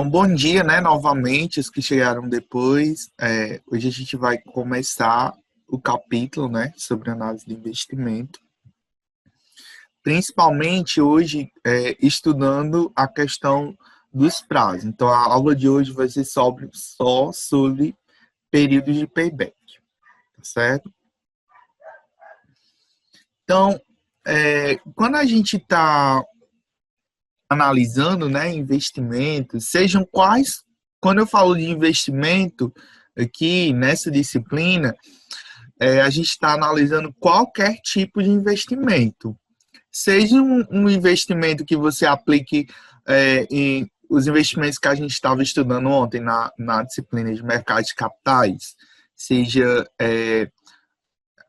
Então, bom dia, né, novamente, os que chegaram depois. Hoje a gente vai começar o capítulo, né, sobre análise de investimento. Principalmente hoje, estudando a questão dos prazos. Então, a aula de hoje vai ser só sobre períodos de payback, tá certo? Então, quando a gente está analisando, né, investimentos, sejam quais, quando eu falo de investimento aqui nessa disciplina, a gente está analisando qualquer tipo de investimento, seja um investimento que você aplique em os investimentos que a gente estava estudando ontem na disciplina de mercado de capitais, seja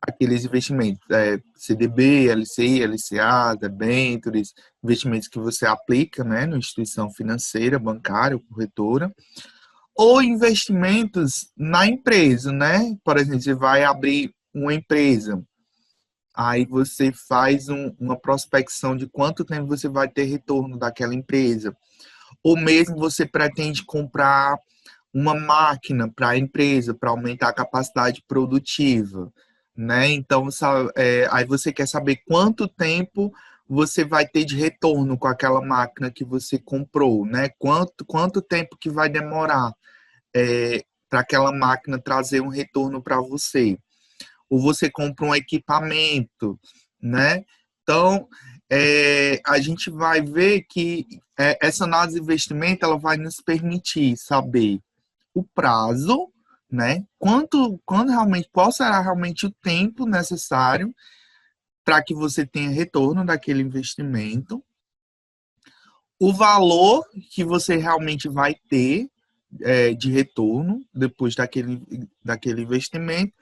aqueles investimentos, CDB, LCI, LCA, debêntures, investimentos que você aplica, né, na instituição financeira, bancária ou corretora, ou investimentos na empresa, né? Por exemplo, você vai abrir uma empresa, aí você faz uma prospecção de quanto tempo você vai ter retorno daquela empresa, ou mesmo você pretende comprar uma máquina para a empresa, para aumentar a capacidade produtiva, né? Então, aí você quer saber quanto tempo você vai ter de retorno com aquela máquina que você comprou, né? Quanto tempo que vai demorar para aquela máquina trazer um retorno para você. Ou você compra um equipamento, né? Então, a gente vai ver que essa análise de investimento ela vai nos permitir saber o prazo, né? Quando realmente, qual será realmente o tempo necessário para que você tenha retorno daquele investimento, o valor que você realmente vai ter de retorno depois daquele investimento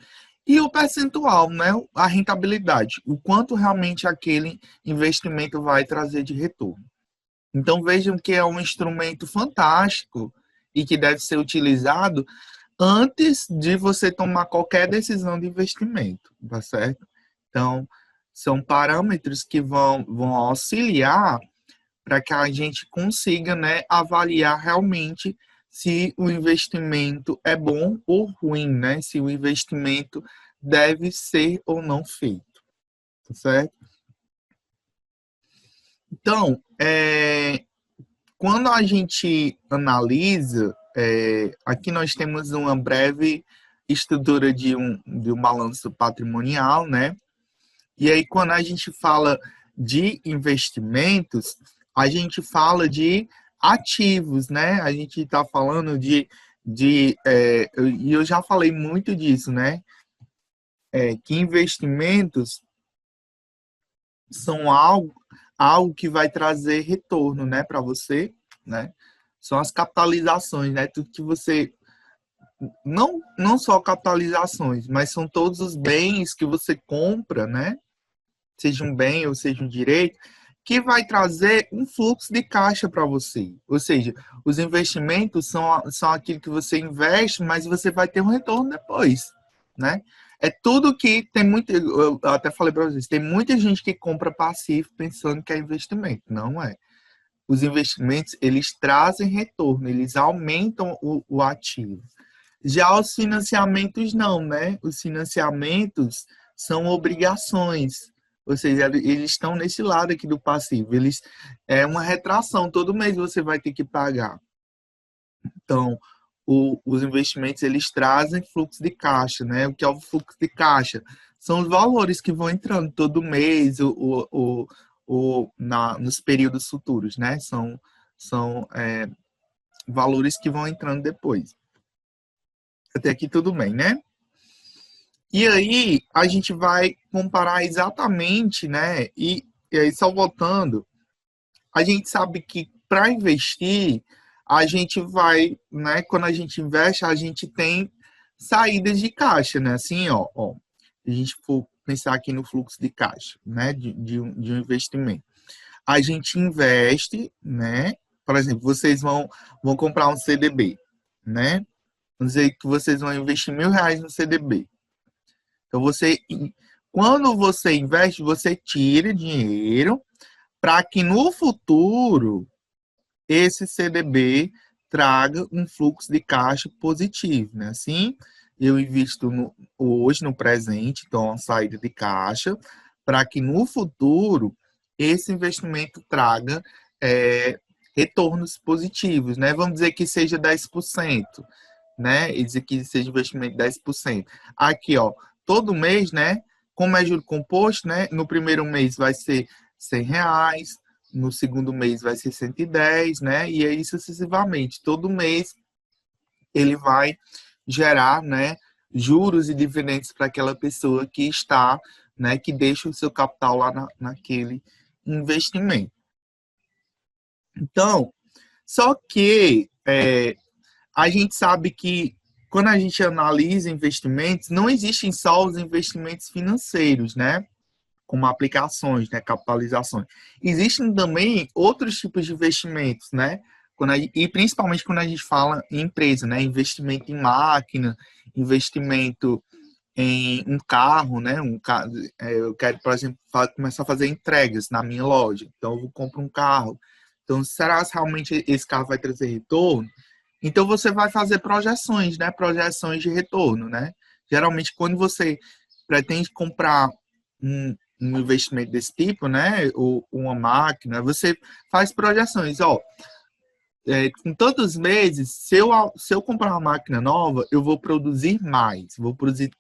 e o percentual, né? A rentabilidade, o quanto realmente aquele investimento vai trazer de retorno. Então vejam que é um instrumento fantástico e que deve ser utilizado antes de você tomar qualquer decisão de investimento, tá certo? Então, são parâmetros que vão auxiliar para que a gente consiga, né, avaliar realmente se o investimento é bom ou ruim, né? Se o investimento deve ser ou não feito, tá certo? Então, quando a gente analisa, aqui nós temos uma breve estrutura de um balanço patrimonial, né? E aí, quando a gente fala de investimentos, a gente fala de ativos, né? A gente está falando e eu já falei muito disso, né? Que investimentos são algo que vai trazer retorno, né, para você, né? São as capitalizações, né? Tudo que você não só capitalizações, mas são todos os bens que você compra, né? Seja um bem ou seja um direito, que vai trazer um fluxo de caixa para você. Ou seja, os investimentos são aquilo que você investe, mas você vai ter um retorno depois, né? É tudo que tem muito. Eu até falei para vocês, tem muita gente que compra passivo pensando que é investimento. Não é. Os investimentos, eles trazem retorno, eles aumentam o ativo. Já os financiamentos não, né? Os financiamentos são obrigações, ou seja, eles estão nesse lado aqui do passivo. É uma retração, todo mês você vai ter que pagar. Então, os investimentos, eles trazem fluxo de caixa, né? O que é o fluxo de caixa? São os valores que vão entrando todo mês nos períodos futuros, né? São valores que vão entrando depois. Até aqui tudo bem, né? E aí, a gente vai comparar exatamente, né? E aí, só voltando, a gente sabe que para investir, a gente vai, né? Quando a gente investe, a gente tem saídas de caixa, né? Assim, ó, a gente for pensar aqui no fluxo de caixa, né? De um investimento. A gente investe, né? Por exemplo, vocês vão comprar um CDB, né? Vamos dizer que vocês vão investir R$ 1.000 no CDB. Então, quando você investe, você tira dinheiro para que no futuro esse CDB traga um fluxo de caixa positivo, né? Assim, eu invisto hoje, no presente, então, a saída de caixa, para que no futuro esse investimento traga retornos positivos, né? Vamos dizer que seja 10%, né? E dizer que seja investimento de 10%. Aqui, ó, todo mês, né? Como é juro composto, né? No primeiro mês vai ser R$ 100, no segundo mês vai ser 110, né? E aí sucessivamente. Todo mês ele vai gerar, né, juros e dividendos para aquela pessoa que está, né, que deixa o seu capital lá naquele investimento. Então, só que a gente sabe que quando a gente analisa investimentos, não existem só os investimentos financeiros, né? Como aplicações, né, capitalizações. Existem também outros tipos de investimentos, né? E principalmente quando a gente fala em empresa, né? Investimento em máquina, investimento em um carro, né? Eu quero, por exemplo, começar a fazer entregas na minha loja. Então, eu compro um carro. Então, será que realmente esse carro vai trazer retorno? Então, você vai fazer projeções, né? Projeções de retorno, né? Geralmente, quando você pretende comprar um investimento desse tipo, né? Ou uma máquina, você faz projeções. Ó, com tantos meses, se eu comprar uma máquina nova, eu vou produzir mais, vou produzir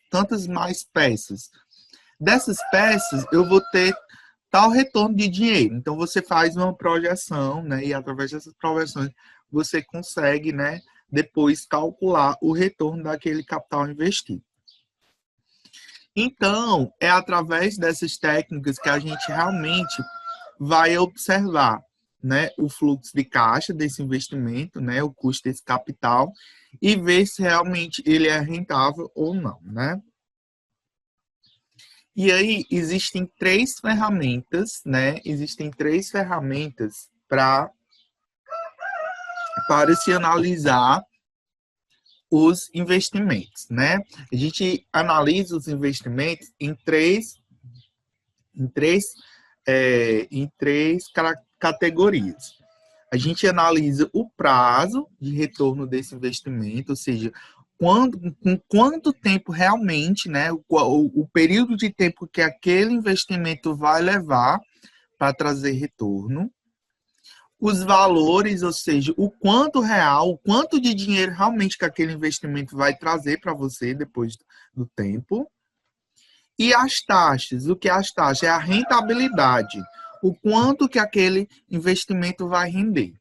tantas mais peças. Dessas peças, eu vou ter tal retorno de dinheiro. Então, você faz uma projeção, né? E através dessas projeções, você consegue, né? Depois calcular o retorno daquele capital investido. Então, é através dessas técnicas que a gente realmente vai observar, né, o fluxo de caixa desse investimento, né, o custo desse capital, e ver se realmente ele é rentável ou não, né? E aí existem três ferramentas, né? Existem três ferramentas para se analisar os investimentos, né? A gente analisa os investimentos em três categorias. A gente analisa o prazo de retorno desse investimento, ou seja, com quanto tempo realmente, né, o período de tempo que aquele investimento vai levar para trazer retorno. Os valores, ou seja, o quanto real, o quanto de dinheiro realmente que aquele investimento vai trazer para você depois do tempo. E as taxas, o que é as taxas? É a rentabilidade, o quanto que aquele investimento vai render.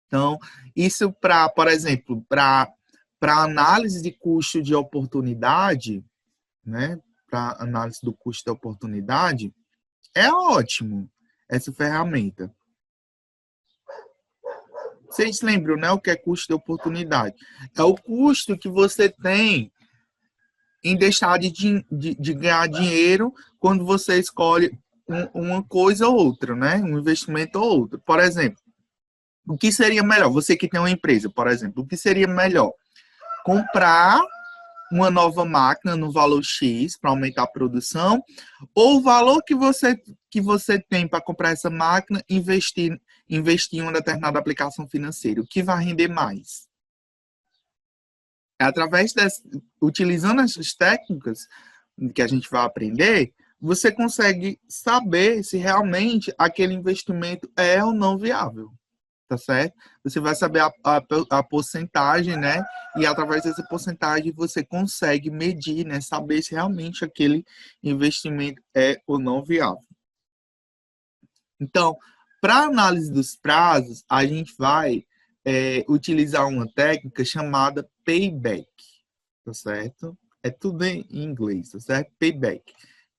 Então, isso por exemplo, para análise de custo de oportunidade, né? Para análise do custo de oportunidade, é ótimo essa ferramenta. Vocês lembram, né, o que é custo de oportunidade? É o custo que você tem em deixar de ganhar dinheiro quando você escolhe uma coisa ou outra, né? Um investimento ou outro. Por exemplo, o que seria melhor? Você que tem uma empresa, por exemplo, o que seria melhor? Comprar uma nova máquina no valor X para aumentar a produção, ou o valor que você tem para comprar essa máquina, investir em uma determinada aplicação financeira, o que vai render mais? Utilizando essas técnicas que a gente vai aprender, você consegue saber se realmente aquele investimento é ou não viável, tá certo? Você vai saber a porcentagem, né? E através dessa porcentagem você consegue medir, né? Saber se realmente aquele investimento é ou não viável. Então, para análise dos prazos, a gente vai utilizar uma técnica chamada payback, tá certo? É tudo em inglês, tá certo? Payback.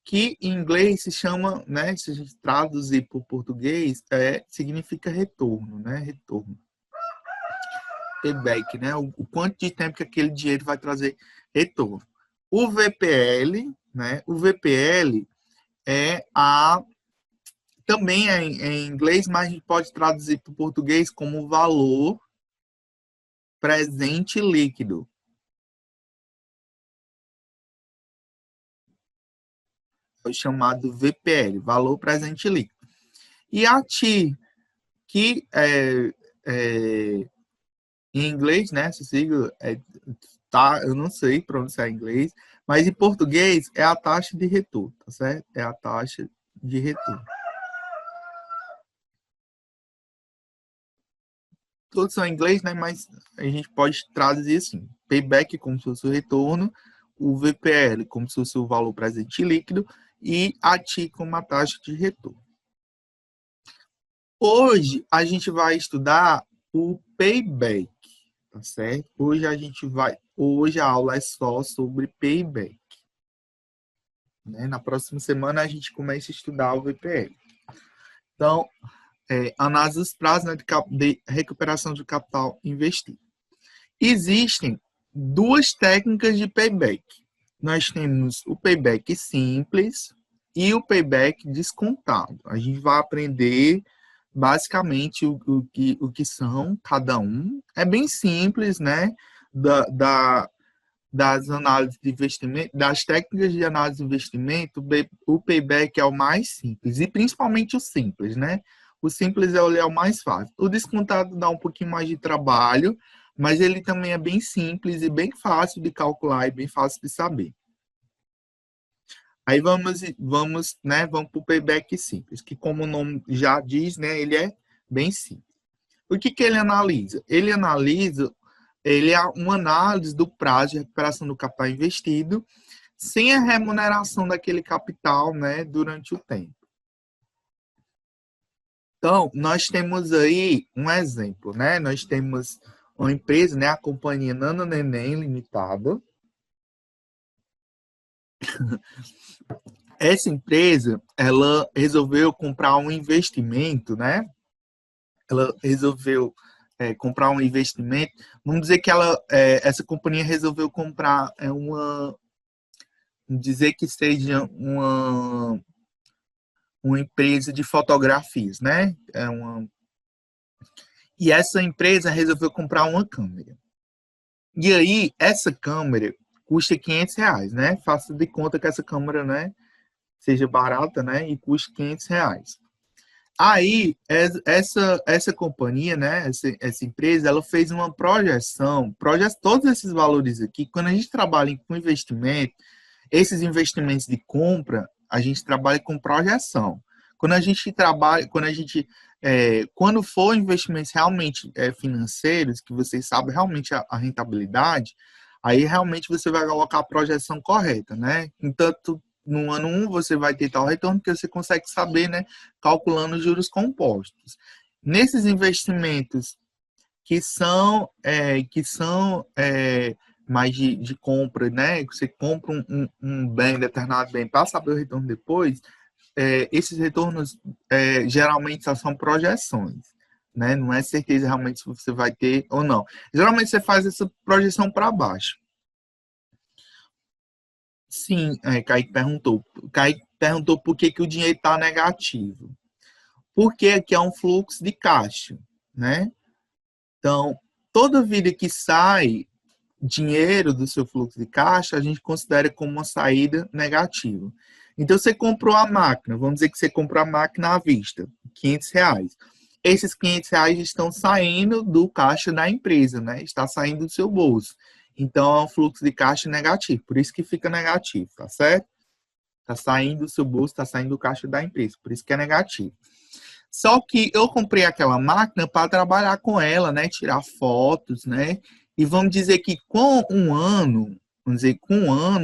Que em inglês se chama, né? Se a gente traduzir para o português, significa retorno, né? Retorno. Payback, né? O quanto de tempo que aquele dinheiro vai trazer retorno. O VPL, né? O VPL é também é em inglês, mas a gente pode traduzir para o português como valor presente líquido. É o chamado VPL, valor presente líquido. E a TI, que Em inglês, né, essa sigla tá, eu não sei pronunciar em inglês, mas em português é a taxa de retorno, tá certo? É a taxa de retorno. Todos são em inglês, né, mas a gente pode traduzir assim: payback como se fosse o retorno, o VPL como se fosse o valor presente líquido e a TI como a taxa de retorno. Hoje a gente vai estudar o payback, tá certo? Hoje a aula é só sobre payback, né? Na próxima semana a gente começa a estudar o VPL. Então, análise dos prazos, né, de recuperação de capital investido. Existem duas técnicas de payback. Nós temos o payback simples e o payback descontado. A gente vai aprender basicamente o que são cada um. É bem simples, né? Das análises de investimento, das técnicas de análise de investimento, o payback é o mais simples, e principalmente o simples, né? O simples é o mais fácil. O descontado dá um pouquinho mais de trabalho, mas ele também é bem simples e bem fácil de calcular e bem fácil de saber. Aí vamos para o payback simples, que como o nome já diz, né, ele é bem simples. O que ele analisa? Ele é uma análise do prazo de recuperação do capital investido sem a remuneração daquele capital, né, durante o tempo. Então, nós temos aí um exemplo, né? Nós temos uma empresa, né, a companhia Nano Neném Limitada. Essa empresa, ela resolveu comprar um investimento, né? Ela resolveu comprar um investimento. Vamos dizer que essa companhia resolveu comprar dizer que seja uma empresa de fotografias, né? E essa empresa resolveu comprar uma câmera. E aí, essa câmera custa R$ 500, né? Faça de conta que essa câmera, né, seja barata, né, e custe R$ 500. Aí, essa companhia, né, essa empresa, ela fez uma projeção, todos esses valores aqui, quando a gente trabalha com investimento, esses investimentos de compra, a gente trabalha com projeção. Quando for investimentos realmente financeiros, que vocês sabem realmente a rentabilidade, aí realmente você vai colocar a projeção correta, né? Então, no ano 1 você vai ter tal retorno, que você consegue saber, né, calculando os juros compostos. Nesses investimentos que são mais de compra, né? Você compra um bem, determinado bem, para saber o retorno depois, esses retornos geralmente só são projeções, né? Não é certeza realmente se você vai ter ou não. Geralmente você faz essa projeção para baixo. Sim, Kaique perguntou. Kaique perguntou por que o dinheiro está negativo. Porque aqui é um fluxo de caixa, né? Então, toda vida que sai dinheiro do seu fluxo de caixa, a gente considera como uma saída negativa. Então, você comprou a máquina, vamos dizer que você comprou a máquina à vista, R$ 500. Esses R$ 500 estão saindo do caixa da empresa, né? Está saindo do seu bolso. Então, é um fluxo de caixa negativo, por isso que fica negativo, tá certo? Está saindo do seu bolso, está saindo do caixa da empresa, por isso que é negativo. Só que eu comprei aquela máquina para trabalhar com ela, né? Tirar fotos, né? E vamos dizer que com um ano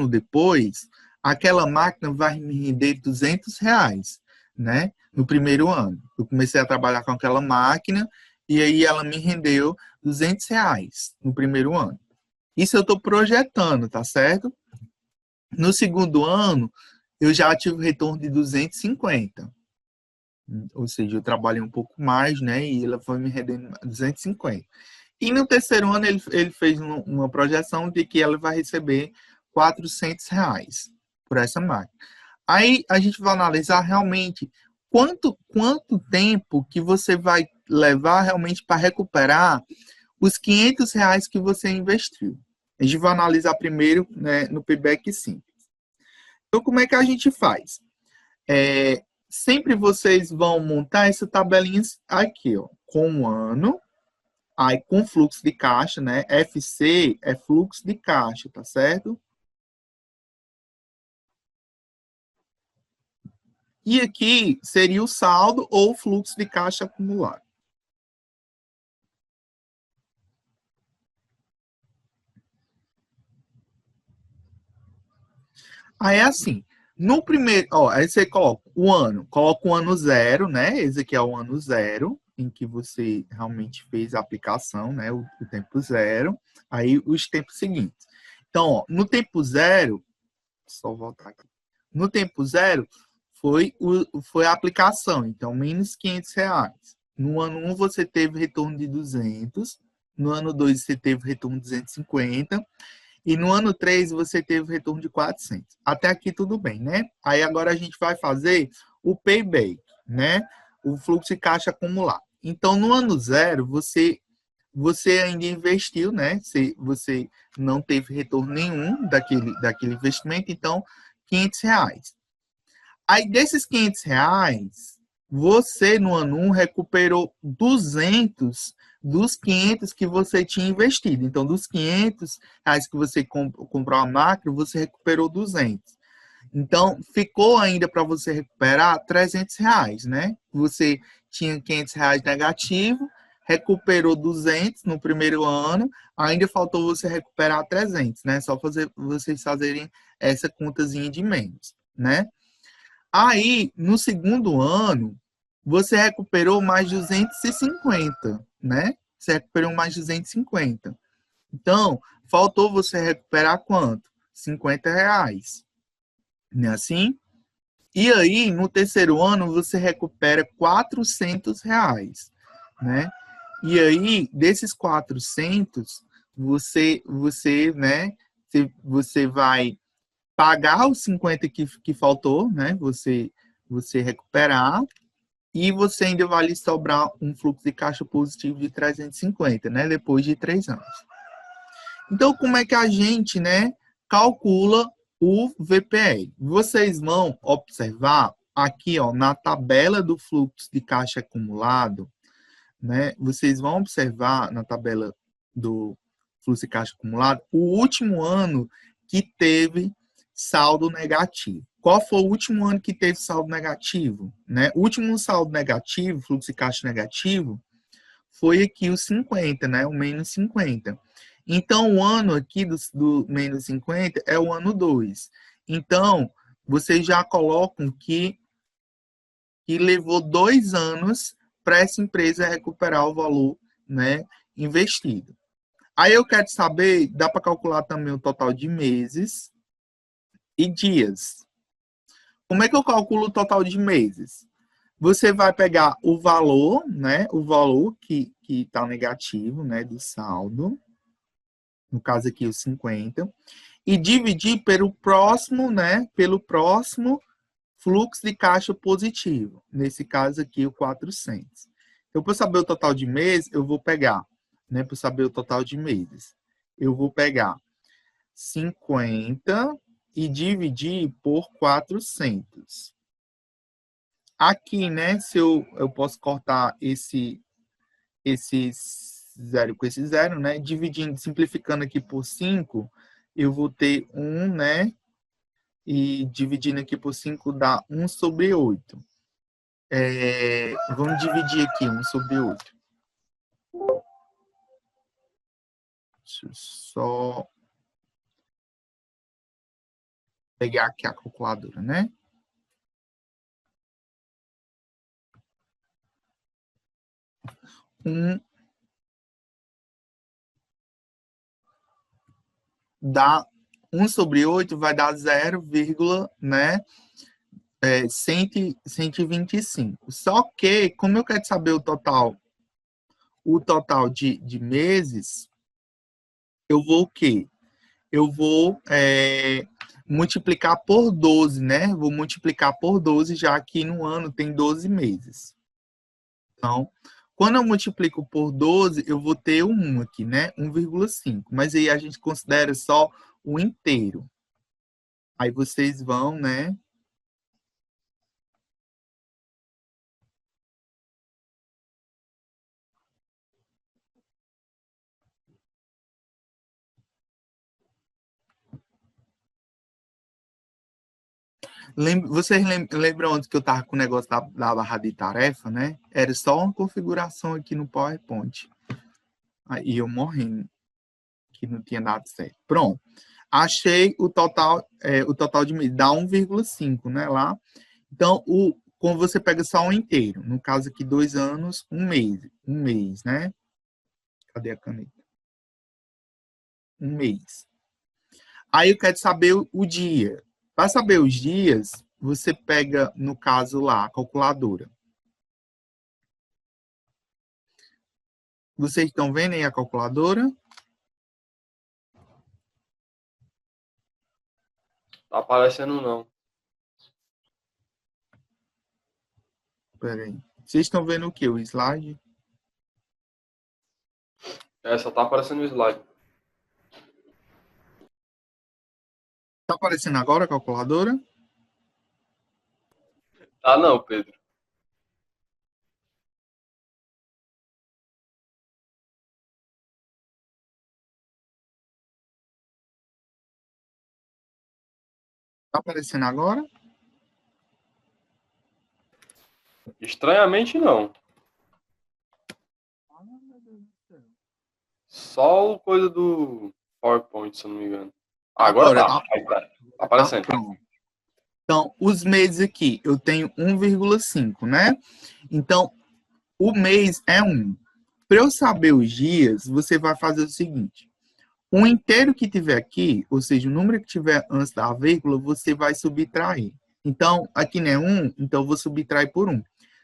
depois, aquela máquina vai me render R$ 200, né? No primeiro ano. Eu comecei a trabalhar com aquela máquina e aí ela me rendeu R$ 200 no primeiro ano. Isso eu estou projetando, tá certo? No segundo ano, eu já tive um retorno de 250. Ou seja, eu trabalhei um pouco mais, né? E ela foi me rendendo 250. E no terceiro ano ele fez uma projeção de que ela vai receber R$ 400 por essa máquina. Aí a gente vai analisar realmente quanto tempo que você vai levar realmente para recuperar os R$ 500 que você investiu. A gente vai analisar primeiro, né, no payback simples. Então, como é que a gente faz? Sempre vocês vão montar essa tabelinha aqui, ó, com o ano, Aí, com fluxo de caixa, né? FC é fluxo de caixa, tá certo? E aqui seria o saldo ou fluxo de caixa acumulado. Aí é assim, no primeiro, ó, aí você coloca o ano zero, né? Esse aqui é o ano zero, em que você realmente fez a aplicação, né? O tempo zero. Aí os tempos seguintes. Então, ó, no tempo zero, só voltar aqui. No tempo zero, foi a aplicação, então, menos R$ 500. No ano um você teve retorno de 200. No ano 2 você teve retorno de 250. E no ano 3 você teve retorno de 400. Até aqui tudo bem, né? Aí agora a gente vai fazer o payback, né? O fluxo de caixa acumulado. Então, no ano zero, você ainda investiu, né? Você não teve retorno nenhum daquele investimento, então, R$ 500. Aí, desses R$ 500, você, no ano 1, recuperou 200 dos 500 que você tinha investido. Então, dos R$ 500 que você comprou a máquina, você recuperou 200. Então, ficou ainda para você recuperar R$ 300, né? Você tinha R$ 500 negativo, recuperou 200 no primeiro ano, ainda faltou você recuperar 300, né? Só vocês fazerem essa contazinha de menos, né? Aí, no segundo ano, você recuperou mais 250, né? Você recuperou mais 250. Então, faltou você recuperar quanto? R$ 50, não é assim? E aí, no terceiro ano, você recupera R$ 400, né? E aí, desses 400, né, você vai pagar os 50 que faltou, né? Você recuperar, e você ainda vai lhe sobrar um fluxo de caixa positivo de 350, né? Depois de 3 anos. Então, como é que a gente, né, calcula o VPL? Vocês vão observar aqui, ó, na tabela do fluxo de caixa acumulado, né? Vocês vão observar na tabela do fluxo de caixa acumulado o último ano que teve saldo negativo. Qual foi o último ano que teve saldo negativo? Né? O último saldo negativo, fluxo de caixa negativo, foi aqui o 50, né? O menos 50. Então, o ano aqui do menos 50 é o ano 2. Então, vocês já colocam que levou 2 anos para essa empresa recuperar o valor, né, investido. Aí eu quero saber, dá para calcular também o total de meses e dias. Como é que eu calculo o total de meses? Você vai pegar o valor, né, o valor que está negativo, né, do saldo, no caso aqui os 50, e dividir pelo próximo, né, pelo próximo fluxo de caixa positivo. Nesse caso aqui, o 400. Então, para saber o total de meses, eu vou pegar, né, para saber o total de meses, eu vou pegar 50 e dividir por 400. Aqui, né, se eu posso cortar esse zero com esse zero, né, dividindo, simplificando aqui por 5, eu vou ter 1, né, e dividindo aqui por 5 dá 1/8. Vamos dividir aqui 1/8. Deixa eu só pegar aqui a calculadora, né? Dá 1/8 vai dar 0, né? 125. Só que, como eu quero saber o total de meses, eu vou o quê? Eu vou multiplicar por 12, né? Vou multiplicar por 12, já que no ano tem 12 meses. Então, quando eu multiplico por 12, eu vou ter um 1 aqui, né? 1,5. Mas aí a gente considera só o inteiro. Aí vocês vão, né? Vocês lembram antes que eu estava com o negócio da barra de tarefa, né? Era só uma configuração aqui no PowerPoint. Aí eu morrendo, que não tinha dado certo. Pronto. Achei o total de mês. Dá 1,5, né? Lá. Então, como você pega só um inteiro. No caso aqui, 2 anos, um mês. Um mês, né? Cadê a caneta? Um mês. Aí eu quero saber o dia. Para saber os dias, você pega, no caso lá, a calculadora. Vocês estão vendo aí a calculadora? Tá aparecendo não. Espera aí. Vocês estão vendo o que? O slide? Só tá aparecendo o slide. Está aparecendo agora a calculadora? Tá não, Pedro. Está aparecendo agora? Estranhamente não. Só o coisa do PowerPoint, se eu não me engano. Agora tá. Aí tá aparecendo. Pronto. Então, os meses aqui, eu tenho 1,5, né? Então, o mês é 1. Para eu saber os dias, você vai fazer o seguinte. O inteiro que tiver aqui, ou seja, o número que tiver antes da vírgula, você vai subtrair. Então, aqui não é 1, então eu vou subtrair por 1.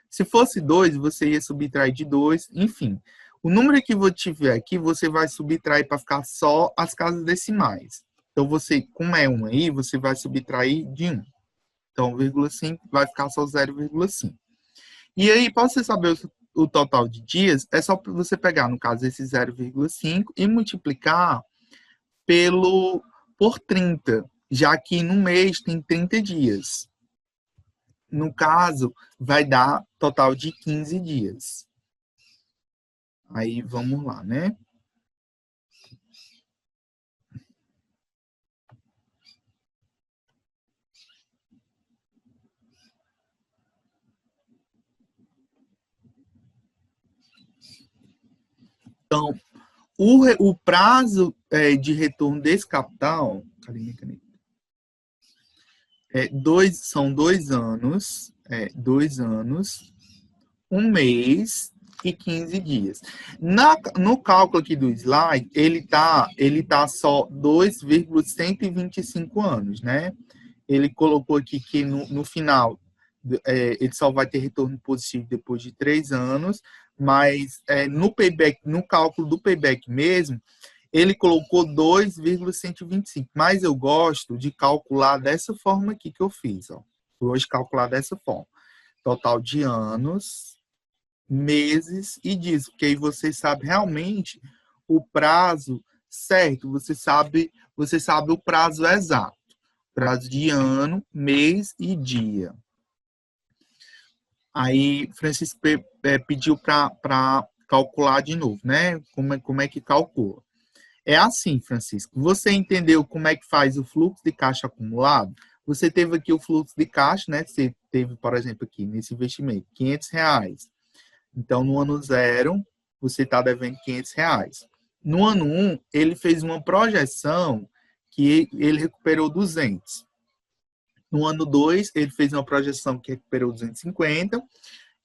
Se fosse 2, você ia subtrair de 2, enfim. O número que você tiver aqui, você vai subtrair para ficar só as casas decimais. Então, você, como é 1 aí, você vai subtrair de 1. Então, 1,5 vai ficar só 0,5. E aí, para você saber o total de dias, é só você pegar, no caso, esse 0,5 e multiplicar por 30, já que no mês tem 30 dias. No caso, vai dar total de 15 dias. Aí, vamos lá, né? Então, o prazo de retorno desse capital, cadê minha caneta? São 2 anos, 2 anos, um mês e 15 dias. No cálculo aqui do slide, ele tá só 2,125 anos, né? Ele colocou aqui que no final ele só vai ter retorno positivo depois de 3 anos, mas no payback, no cálculo do payback mesmo, ele colocou 2,125. Mas eu gosto de calcular dessa forma aqui que eu fiz. Ó. Eu gosto de calcular dessa forma. Total de anos, meses e dias, porque aí você sabe realmente o prazo certo, você sabe o prazo exato. Prazo de ano, mês e dia. Aí, Francisco pediu para calcular de novo, né? Como é que calcula? É assim, Francisco. Você entendeu como é que faz o fluxo de caixa acumulado? Você teve aqui o fluxo de caixa, né? Você teve, por exemplo, aqui nesse investimento, R$ 500. Então, no ano 0, você está devendo R$ 500. No ano 1, ele fez uma projeção que ele recuperou 200. No ano 2, ele fez uma projeção que recuperou 250.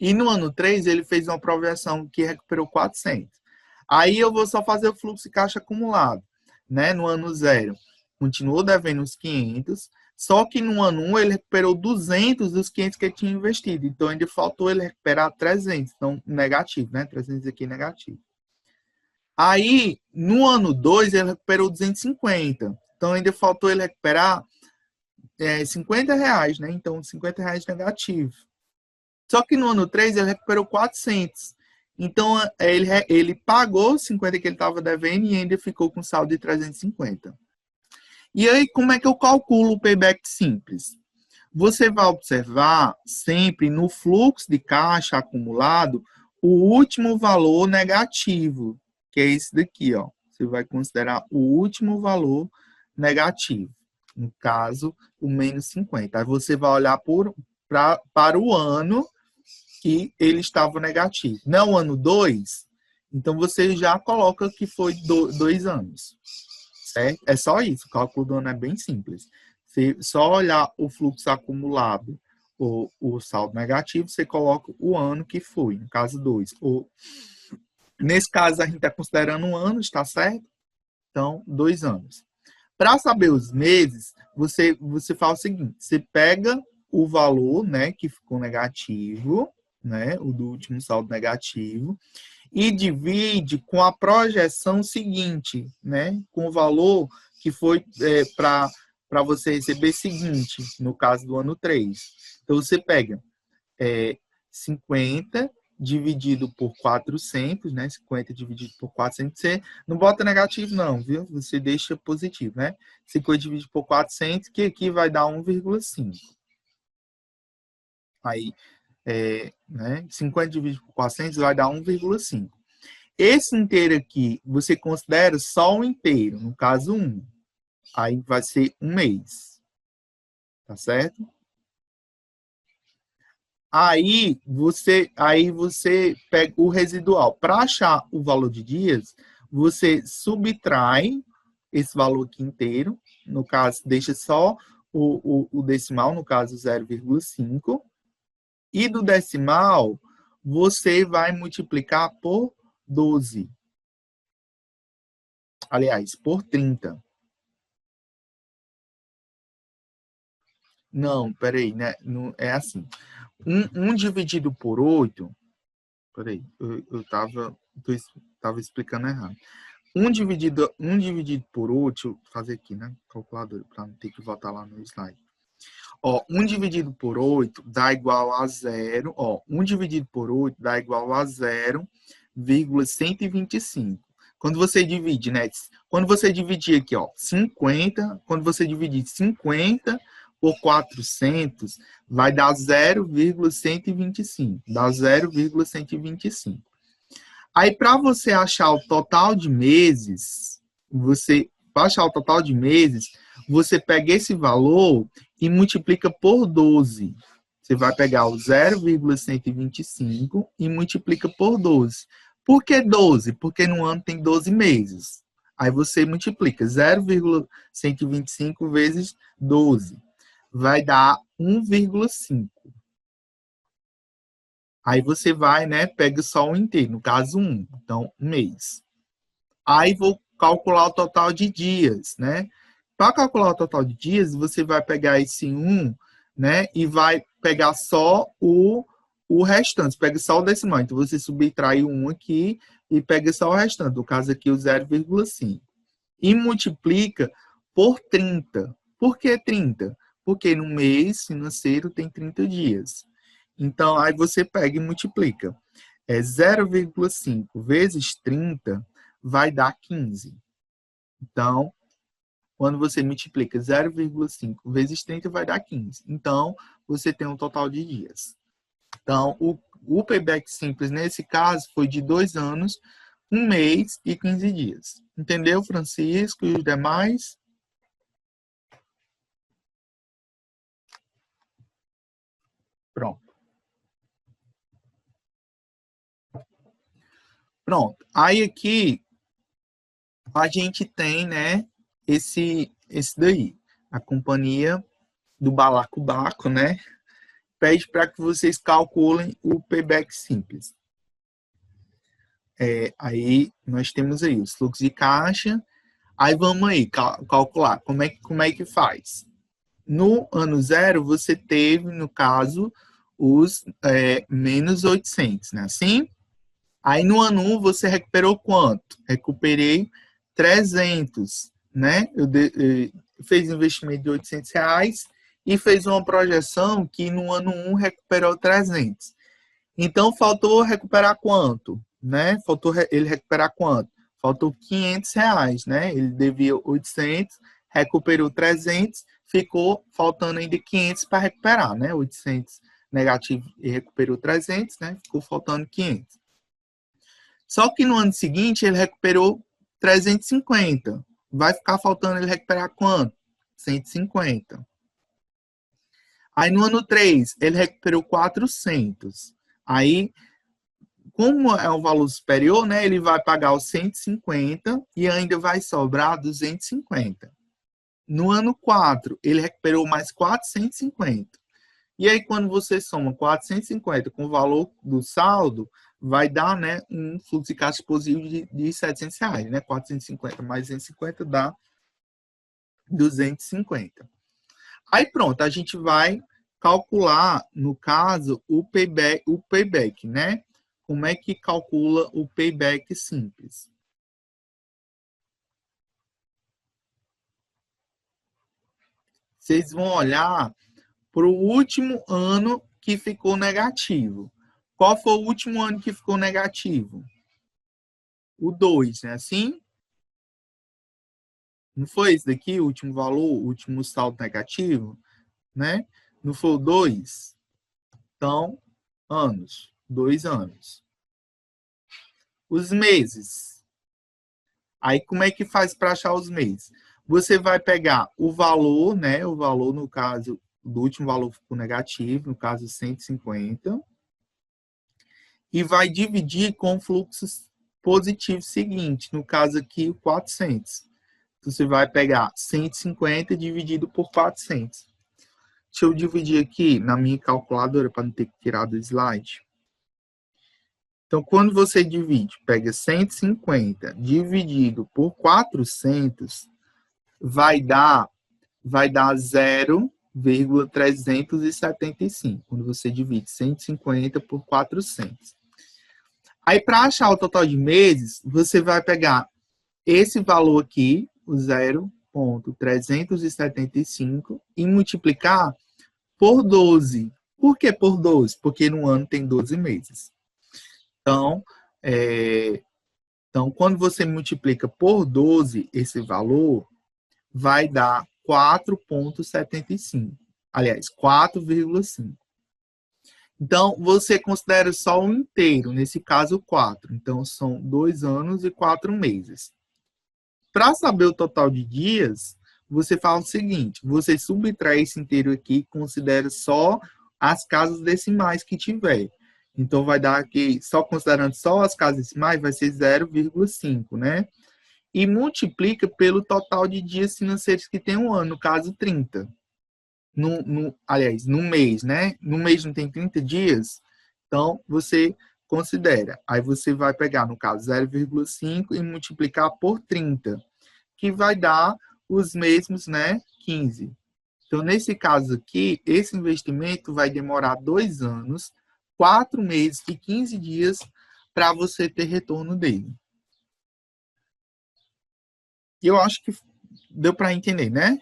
E no ano 3, ele fez uma projeção que recuperou 400. Aí eu vou só fazer o fluxo de caixa acumulado. Né? No ano 0, continuou devendo os 500, só que no ano 1 ele recuperou 200 dos 500 que ele tinha investido. Então, ainda faltou ele recuperar 300. Então, negativo, né? 300 aqui negativo. Aí, no ano 2, ele recuperou 250. Então, ainda faltou ele recuperar R$ 50, né? Então, R$ 50 negativo. Só que no ano 3, ele recuperou 400. Então, ele pagou os 50 que ele estava devendo e ainda ficou com saldo de 350. E aí, como é que eu calculo o payback simples? Você vai observar sempre no fluxo de caixa acumulado o último valor negativo, que é esse daqui, ó. Você vai considerar o último valor negativo. No caso, o menos 50. Aí você vai olhar para o ano que ele estava negativo. Não o ano 2, então você já coloca que foi 2 anos. Certo? É só isso, o cálculo do ano é bem simples. Você só olhar o fluxo acumulado, o saldo negativo, você coloca o ano que foi, no caso 2. Nesse caso, a gente está considerando um ano, está certo? Então, 2 anos. Para saber os meses, você faz o seguinte, você pega o valor, né, que ficou negativo, né, o do último saldo negativo, e divide com a projeção seguinte, né, com o valor que foi para você receber seguinte, no caso do ano 3. Então, você pega 50 dividido por 400, né? 50 dividido por 400, você não bota negativo não, viu? Você deixa positivo, né? 50 dividido por 400, que aqui vai dar 1,5. Aí, né? 50 dividido por 400 vai dar 1,5. Esse inteiro aqui, você considera só o inteiro, no caso 1. Aí vai ser um mês. Tá certo? Aí você pega o residual. Para achar o valor de dias, você subtrai esse valor aqui inteiro. No caso, deixa só o decimal, no caso 0,5. E do decimal, você vai multiplicar por 12. Aliás, por 30. Não, peraí, né? Não, é assim. 1 dividido por 8. Peraí, eu tava explicando errado. 1 dividido por 8, deixa eu fazer aqui, né? Calculadora, para não ter que voltar lá no slide. Ó, 1 dividido por 8 dá igual a 0. Ó, 1 dividido por 8 dá igual a 0,125. Quando você divide, né? Quando você dividir aqui, ó, 50, quando você dividir 50 por 400, vai dar 0,125. Dá 0,125. Aí, para você achar o total de meses, você pega esse valor e multiplica por 12. Você vai pegar o 0,125 e multiplica por 12. Por que 12? Porque no ano tem 12 meses. Aí você multiplica 0,125 vezes 12. Vai dar 1,5. Aí você vai, né, pega só o inteiro, no caso 1, então um mês. Aí vou calcular o total de dias, né? Para calcular o total de dias, você vai pegar esse 1, né, e vai pegar só o restante, pega só o decimal. Então você subtrai o 1 aqui e pega só o restante, no caso aqui o 0,5. E multiplica por 30. Por que 30? Porque no mês financeiro tem 30 dias. Então, aí você pega e multiplica. 0,5 vezes 30 vai dar 15. Então, quando você multiplica 0,5 vezes 30 vai dar 15. Então, você tem um total de dias. Então, o payback simples nesse caso foi de 2 anos, 1 mês e 15 dias. Entendeu, Francisco e os demais? Pronto. Pronto. Aí aqui a gente tem, né, esse daí, a companhia do Balacobaco, né, pede para que vocês calculem o payback simples. Aí nós temos aí os fluxos de caixa. Aí vamos aí calcular como é que faz. No ano 0, você teve, no caso, os menos 800, né? Assim? Aí no ano 1, você recuperou quanto? Recuperei 300, né? Fez investimento de R$800 e fez uma projeção que no ano 1 recuperou 300. Então, faltou recuperar quanto? Né? Faltou ele recuperar quanto? Faltou R$500, né? Ele devia 800, recuperou 300, ficou faltando ainda 500 para recuperar, né? 800 negativo e recuperou 300, né? Ficou faltando 500. Só que no ano seguinte ele recuperou 350. Vai ficar faltando ele recuperar quanto? 150. Aí no ano 3, ele recuperou 400. Aí, como é um valor superior, né, ele vai pagar os 150 e ainda vai sobrar 250. No ano 4, ele recuperou mais 450. E aí, quando você soma 450 com o valor do saldo, vai dar, né, um fluxo de caixa positivo de R$700, né? 450 mais 250 dá 250. Aí pronto, a gente vai calcular, no caso, o payback, né? Como é que calcula o payback simples? Vocês vão olhar para o último ano que ficou negativo. Qual foi o último ano que ficou negativo? O 2, né? Assim? Não foi esse daqui o último valor, o último saldo negativo? Né? Não foi o 2? Então, anos. 2 anos. Os meses. Aí, como é que faz para achar os meses? Você vai pegar o valor, né? O valor, no caso, do último valor ficou negativo, no caso, 150. E vai dividir com o fluxo positivo seguinte, no caso aqui, o 400. Então, você vai pegar 150 dividido por 400. Deixa eu dividir aqui na minha calculadora para não ter que tirar do slide. Então, quando você divide, pega 150 dividido por 400, vai dar 0,375, quando você divide 150 por 400. Aí, para achar o total de meses, você vai pegar esse valor aqui, o 0,375, e multiplicar por 12. Por que por 12? Porque no ano tem 12 meses. Então, quando você multiplica por 12 esse valor, vai dar 4,75. Aliás, 4,5. Então, você considera só um inteiro, nesse caso, 4. Então, são 2 anos e 4 meses. Para saber o total de dias, você fala o seguinte, você subtrai esse inteiro aqui e considera só as casas decimais que tiver. Então, vai dar aqui, só considerando só as casas decimais, vai ser 0,5, né? E multiplica pelo total de dias financeiros que tem um ano, no caso, 30. Aliás, no mês, né? No mês não tem 30 dias, então você considera. Aí você vai pegar, no caso, 0,5 e multiplicar por 30, que vai dar os mesmos, né? 15. Então, nesse caso aqui, esse investimento vai demorar 2 anos, 4 meses e 15 dias para você ter retorno dele. E eu acho que deu para entender, né?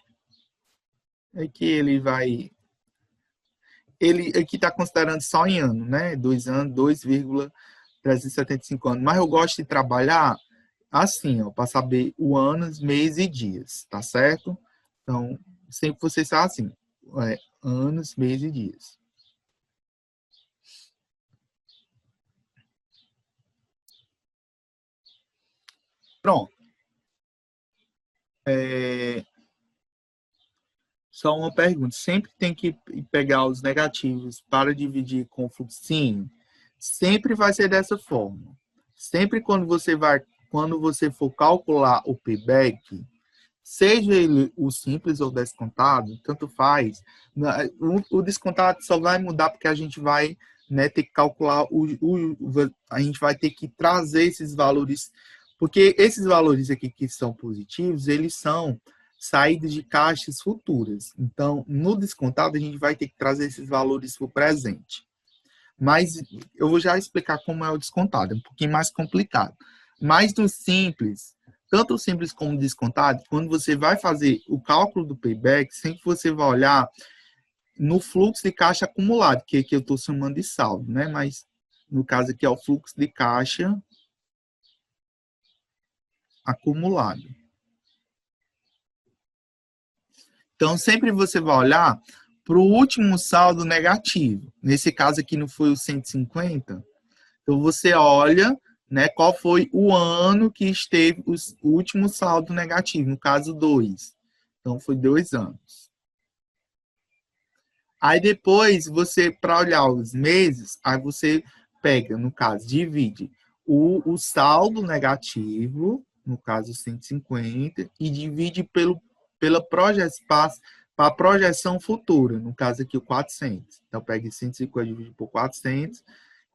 É que ele vai... Ele aqui está considerando só em ano, né? 2 anos, 2,375 anos. Mas eu gosto de trabalhar assim, ó, para saber o anos, mês e dias, tá certo? Então, sempre você está assim, anos, mês e dias. Pronto. Só uma pergunta. Sempre tem que pegar os negativos para dividir com o fluxo? Sim. Sempre vai ser dessa forma. Sempre quando você for calcular o payback, seja ele o simples ou descontado, tanto faz. O descontado só vai mudar porque a gente vai, né, ter que calcular, a gente vai ter que trazer esses valores, porque esses valores aqui que são positivos, eles são saídas de caixas futuras. Então, no descontado, a gente vai ter que trazer esses valores para o presente. Mas eu vou já explicar como é o descontado, é um pouquinho mais complicado. Mas no simples, tanto o simples como o descontado, quando você vai fazer o cálculo do payback, sempre você vai olhar no fluxo de caixa acumulado, que aqui eu estou chamando de saldo, né? Mas no caso aqui é o fluxo de caixa acumulado. Então, sempre você vai olhar para o último saldo negativo. Nesse caso aqui não foi o 150. Então, você olha, né, qual foi o ano que esteve o último saldo negativo, no caso 2. Então, foi 2 anos. Aí depois, você, para olhar os meses, aí você pega, no caso, divide o saldo negativo, no caso 150, e divide pela projeção, para a projeção futura, no caso aqui o 400. Então, pega 150 divide por 400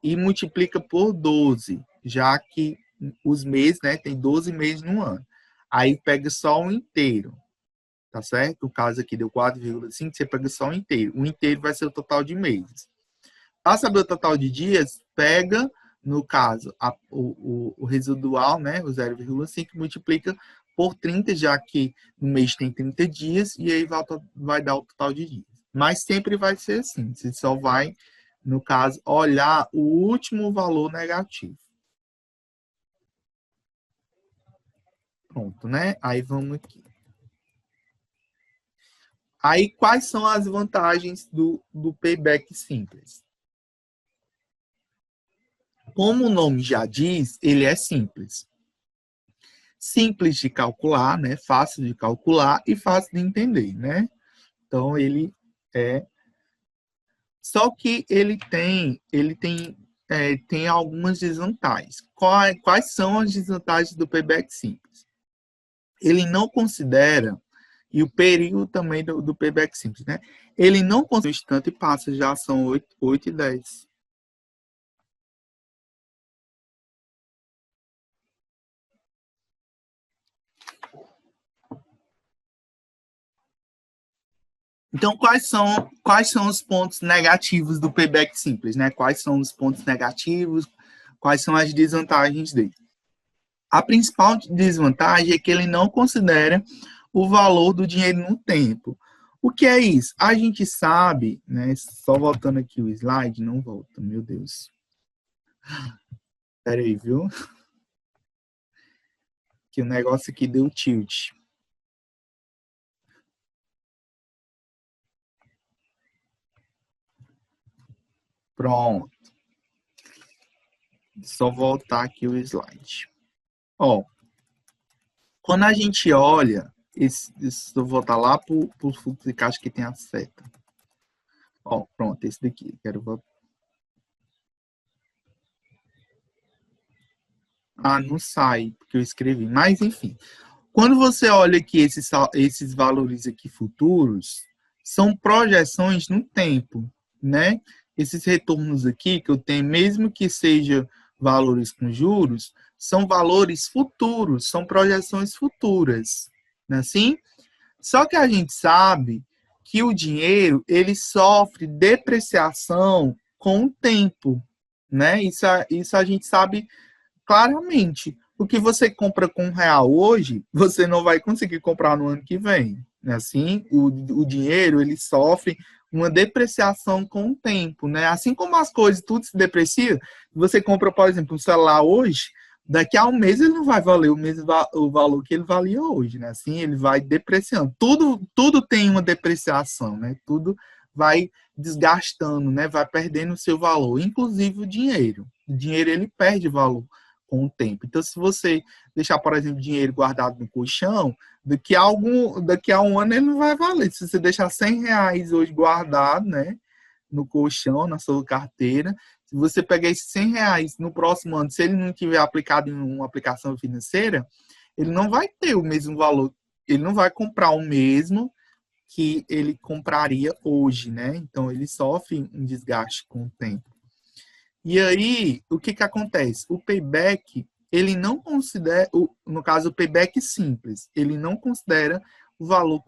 e multiplica por 12, já que os meses, né, tem 12 meses no ano. Aí pega só o inteiro, tá certo? O caso aqui deu 4,5, você pega só o inteiro. O inteiro vai ser o total de meses. Para saber o total de dias, pega, no caso, o residual, né, o 0,5, multiplica por 30, já que no mês tem 30 dias, e aí vai dar o total de dias. Mas sempre vai ser assim, você só vai, no caso, olhar o último valor negativo. Pronto, né? Aí vamos aqui. Aí, quais são as vantagens do payback simples? Como o nome já diz, ele é simples. Simples de calcular, né? Fácil de calcular e fácil de entender, né? Então, ele é... Só que tem algumas desvantagens. Quais são as desvantagens do payback simples? Ele não considera, e o período também do payback simples, né? Ele não considera o instante e passa, já são 8 e 10. Então, quais são os pontos negativos do payback simples, né? Quais são os pontos negativos? Quais são as desvantagens dele? A principal desvantagem é que ele não considera o valor do dinheiro no tempo. O que é isso? A gente sabe, né? Só voltando aqui o slide, não volta, meu Deus. Espera aí, viu? Que o negócio aqui deu tilt. Pronto. Só voltar aqui o slide. Ó, quando a gente olha, eu vou voltar lá para o fluxo de caixa que tem a seta. Ó, pronto, esse daqui. Quero voltar. Ah, não sai, porque eu escrevi. Mas, enfim. Quando você olha aqui esses valores aqui futuros, são projeções no tempo, né? Esses retornos aqui que eu tenho, mesmo que seja valores com juros, são valores futuros, são projeções futuras, não é assim? Só que a gente sabe que o dinheiro, ele sofre depreciação com o tempo, né? Isso a gente sabe claramente. O que você compra com R$ 1 hoje, você não vai conseguir comprar no ano que vem. Né? Assim, o dinheiro, ele sofre uma depreciação com o tempo, né? Assim como as coisas, tudo se deprecia, você compra, por exemplo, um celular hoje, daqui a um mês ele não vai valer o valor que ele valia hoje, né? Assim, ele vai depreciando. Tudo tem uma depreciação, né? Tudo vai desgastando, né? Vai perdendo o seu valor, inclusive o dinheiro. O dinheiro, ele perde valor com o tempo. Então, se você deixar, por exemplo, dinheiro guardado no colchão, daqui a um ano ele não vai valer. Se você deixar R$ 100 hoje guardado, né, no colchão, na sua carteira, se você pegar esses R$ 100 no próximo ano, se ele não tiver aplicado em uma aplicação financeira, ele não vai ter o mesmo valor. Ele não vai comprar o mesmo que ele compraria hoje, né? Então, ele sofre um desgaste com o tempo. E aí, o que acontece? O payback, ele não considera, no caso, o payback simples, ele não considera o valor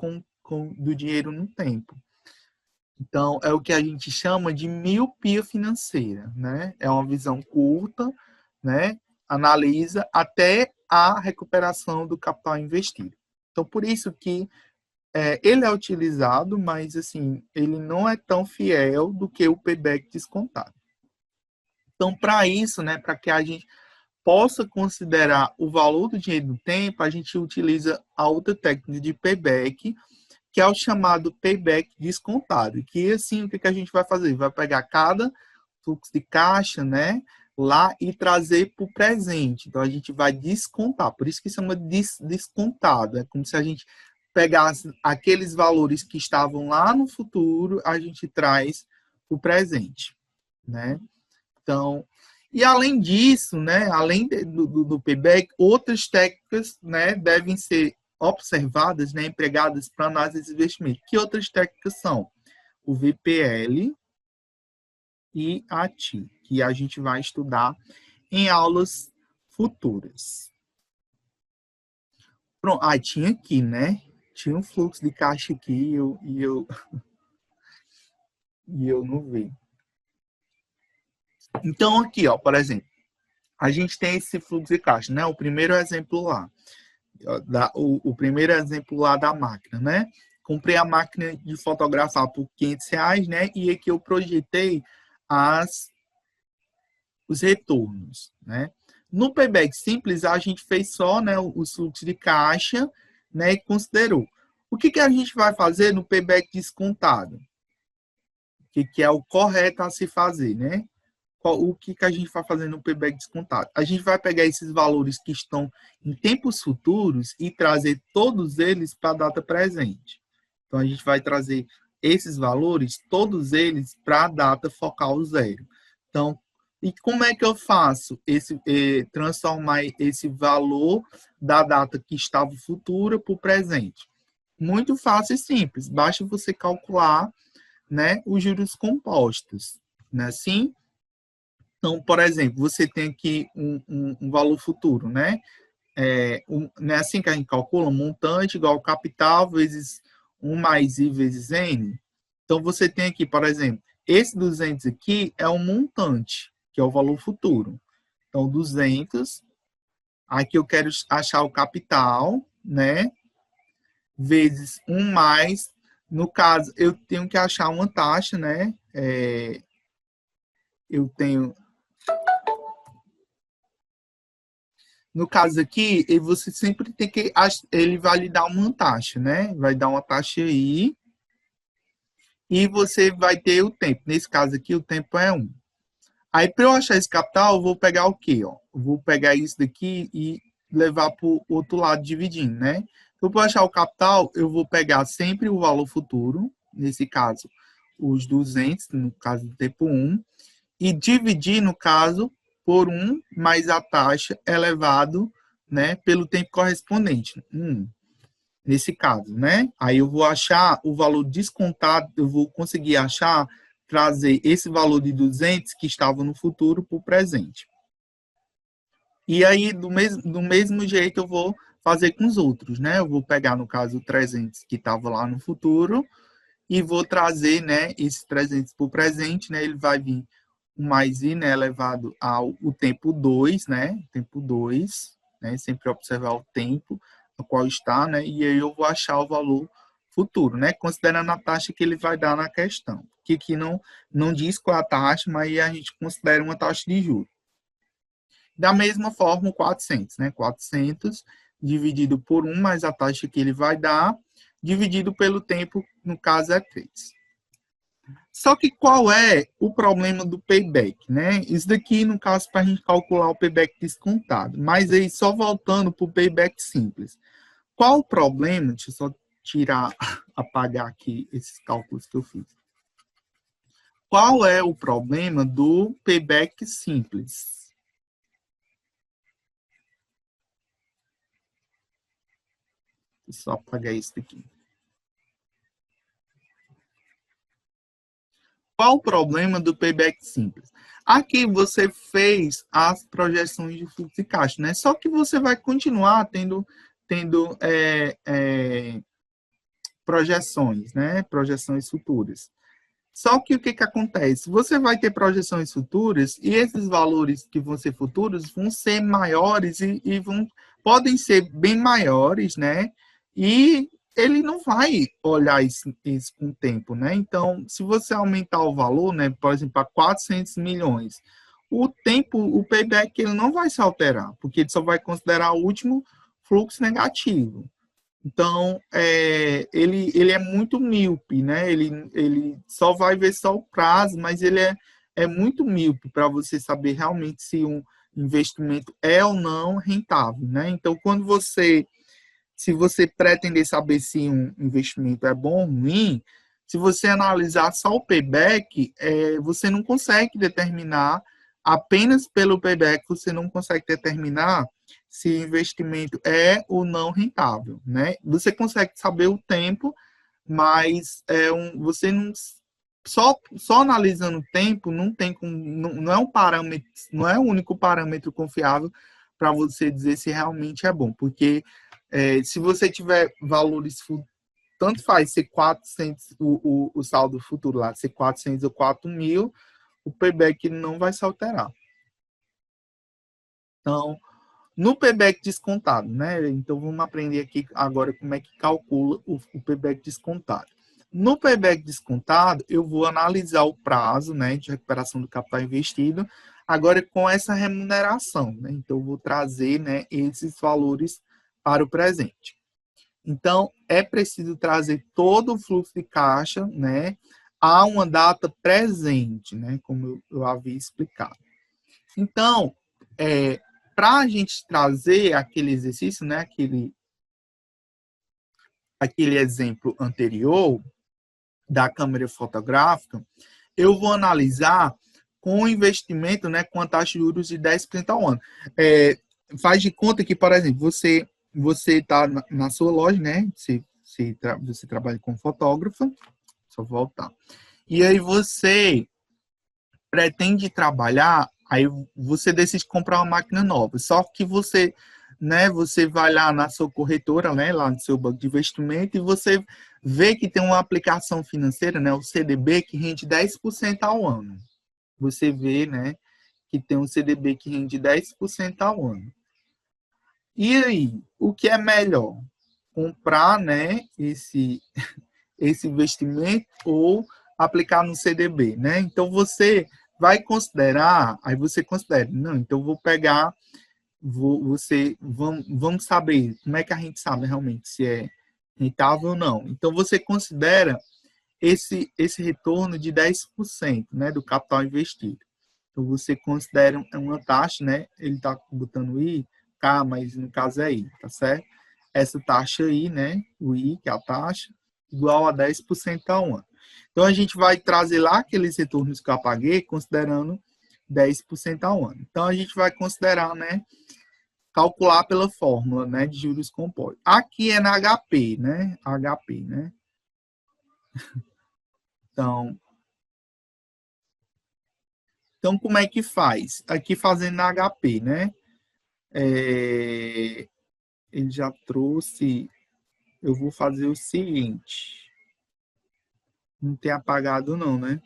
do dinheiro no tempo. Então, é o que a gente chama de miopia financeira, né? É uma visão curta, né? Analisa até a recuperação do capital investido. Então, por isso que ele é utilizado, mas, assim, ele não é tão fiel do que o payback descontado. Então, para isso, né, para que a gente possa considerar o valor do dinheiro no tempo, a gente utiliza a outra técnica de payback, que é o chamado payback descontado. Que assim, o que a gente vai fazer? Vai pegar cada fluxo de caixa, né, lá e trazer para o presente. Então, a gente vai descontar. Por isso que chama descontado. É como se a gente pegar aqueles valores que estavam lá no futuro, a gente traz o presente, né? Então, e além disso, né, além do payback, outras técnicas, né, devem ser observadas, né, empregadas para análise de investimento. Que outras técnicas são? O VPL e a TI, que a gente vai estudar em aulas futuras. Pronto, tinha aqui, né? Tinha um fluxo de caixa aqui e eu não vi. Então, aqui, ó, por exemplo, a gente tem esse fluxo de caixa, né? O primeiro exemplo lá, o primeiro exemplo lá da máquina, né? Comprei a máquina de fotografar por R$500, né? E aqui eu projetei os retornos, né? No payback simples, a gente fez só, né, o fluxo de caixa, né, e considerou. O que a gente vai fazer no payback descontado? O que é o correto a se fazer, né? O que a gente vai fazer no payback descontado? A gente vai pegar esses valores que estão em tempos futuros e trazer todos eles para a data presente. Então, a gente vai trazer esses valores, todos eles, para a data focal zero. Então, e como é que eu faço transformar esse valor da data que estava futura para o presente? Muito fácil e simples. Basta você calcular, né, os juros compostos. Não é assim? Então, por exemplo, você tem aqui um valor futuro, né? Não é assim que a gente calcula? Montante igual capital vezes 1 mais I vezes N. Então, você tem aqui, por exemplo, esse 200 aqui é um montante, que é o valor futuro. Então, 200, aqui eu quero achar o capital, né? Vezes 1 mais, no caso, eu tenho que achar uma taxa, né? Eu tenho... No caso aqui, você sempre tem que... Ele vai lhe dar uma taxa, né? Vai dar uma taxa aí. E você vai ter o tempo. Nesse caso aqui, o tempo é 1. Aí, para eu achar esse capital, eu vou pegar o quê? Ó? Eu vou pegar isso daqui e levar para o outro lado, dividindo, né? Então, para achar o capital, eu vou pegar sempre o valor futuro, nesse caso, os 200, no caso do tempo 1, e dividir, no caso, por 1 mais a taxa elevado, né, pelo tempo correspondente, 1. Nesse caso, né? Aí eu vou achar o valor descontado, eu vou conseguir achar, trazer esse valor de 200 que estava no futuro para o presente. E aí, do mesmo jeito, eu vou fazer com os outros, né? Eu vou pegar, no caso, o 300 que estava lá no futuro e vou trazer, né, esses 300 para o presente, né? Ele vai vir o mais I, né, elevado ao tempo 2, né? Tempo 2, né? Sempre observar o tempo no qual está, né? E aí eu vou achar o valor futuro, né? Considerando a taxa que ele vai dar na questão. Que aqui não diz qual é a taxa, mas aí a gente considera uma taxa de juros. Da mesma forma, o 400, né? 400 dividido por 1 mais a taxa que ele vai dar, dividido pelo tempo, no caso é 3. Só que qual é o problema do payback, né? Isso daqui, no caso, para a gente calcular o payback descontado. Mas aí, só voltando para o payback simples. Qual o problema? Deixa eu só apagar aqui esses cálculos que eu fiz. Qual é o problema do payback simples? Deixa eu só apagar isso daqui. Qual o problema do payback simples? Aqui você fez as projeções de fluxo de caixa, né? Só que você vai continuar tendo projeções, né? Projeções futuras. Só que o que acontece? Você vai ter projeções futuras e esses valores que vão ser futuros vão ser maiores e podem ser bem maiores, né? E ele não vai olhar isso com o tempo, né? Então, se você aumentar o valor, né, por exemplo, para 400 milhões, o tempo, o payback, ele não vai se alterar, porque ele só vai considerar o último fluxo negativo. Então, ele é muito míope, né? Ele só vai ver só o prazo, mas ele é muito míope para você saber realmente se um investimento é ou não rentável, né? Então, quando você se você pretender saber se um investimento é bom ou ruim, se você analisar só o payback, você não consegue determinar, apenas pelo payback, você não consegue determinar se o investimento é ou não rentável, né? Você consegue saber o tempo, mas você não só analisando o tempo não tem como, não é um parâmetro, não é o único parâmetro confiável para você dizer se realmente é bom, porque se você tiver valores, tanto faz ser 400, o saldo futuro lá, ser 400 ou 4.000, o payback não vai se alterar. Então, no payback descontado, né? Então, vamos aprender aqui agora como é que calcula o payback descontado. No payback descontado, eu vou analisar o prazo, né, de recuperação do capital investido, agora com essa remuneração, né? Então, eu vou trazer, né, esses valores para o presente. Então, é preciso trazer todo o fluxo de caixa, né, a uma data presente, né, como eu havia explicado. Então, para a gente trazer aquele exercício, né, aquele exemplo anterior da câmera fotográfica, eu vou analisar com o investimento, né, com a taxa de juros de 10% ao ano. Faz de conta que, por exemplo, você está na sua loja, né, você trabalha como fotógrafa, só voltar. E aí você pretende trabalhar, aí você decide comprar uma máquina nova. Só que você vai lá na sua corretora, né, lá no seu banco de investimento, e você vê que tem uma aplicação financeira, né, o CDB, que rende 10% ao ano. Você vê, né, que tem um CDB que rende 10% ao ano. E aí, o que é melhor? Comprar, né, esse investimento ou aplicar no CDB, né? Então você vai considerar, aí você considera, não, então vou pegar, vamos saber, como é que a gente sabe realmente se é rentável ou não. Então você considera esse retorno de 10%, né, do capital investido. Então você considera uma taxa, né? Ele está botando I, K, mas no caso é I, tá certo? Essa taxa aí, né? O I, que é a taxa, igual a 10% ao ano. Então a gente vai trazer lá aqueles retornos que eu apaguei, considerando 10% ao ano. Então a gente vai considerar, né? Calcular pela fórmula, né? De juros compostos. Aqui é na HP, né? HP, né? Então, como é que faz? Aqui fazendo na HP, né? Ele já trouxe. Eu vou fazer o seguinte. Não tem apagado, não, né?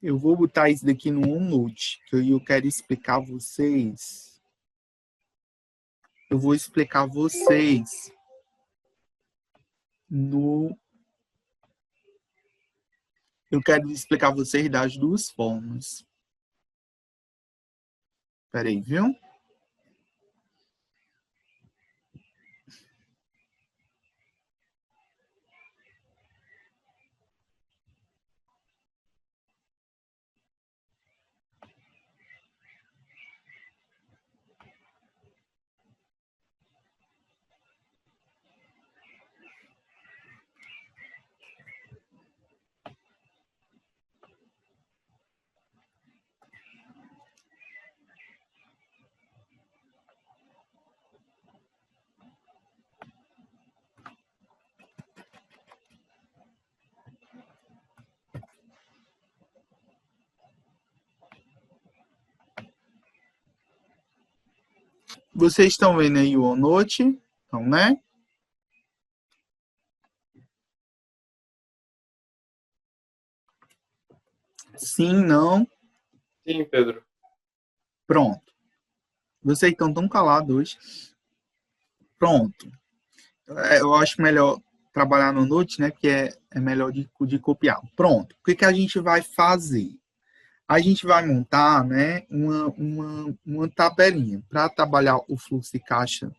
Eu vou botar isso daqui no OneNote, que eu quero explicar a vocês. Eu vou explicar a vocês no. Eu quero explicar a vocês das duas formas. Peraí, viu? Vocês estão vendo aí o OneNote? Então, né? Sim, não. Sim, Pedro. Pronto. Vocês estão tão calados hoje. Pronto. Eu acho melhor trabalhar no Note, né? Porque é melhor de copiar. Pronto. O que a gente vai fazer? A gente vai montar, né, uma tabelinha para trabalhar o fluxo de caixa,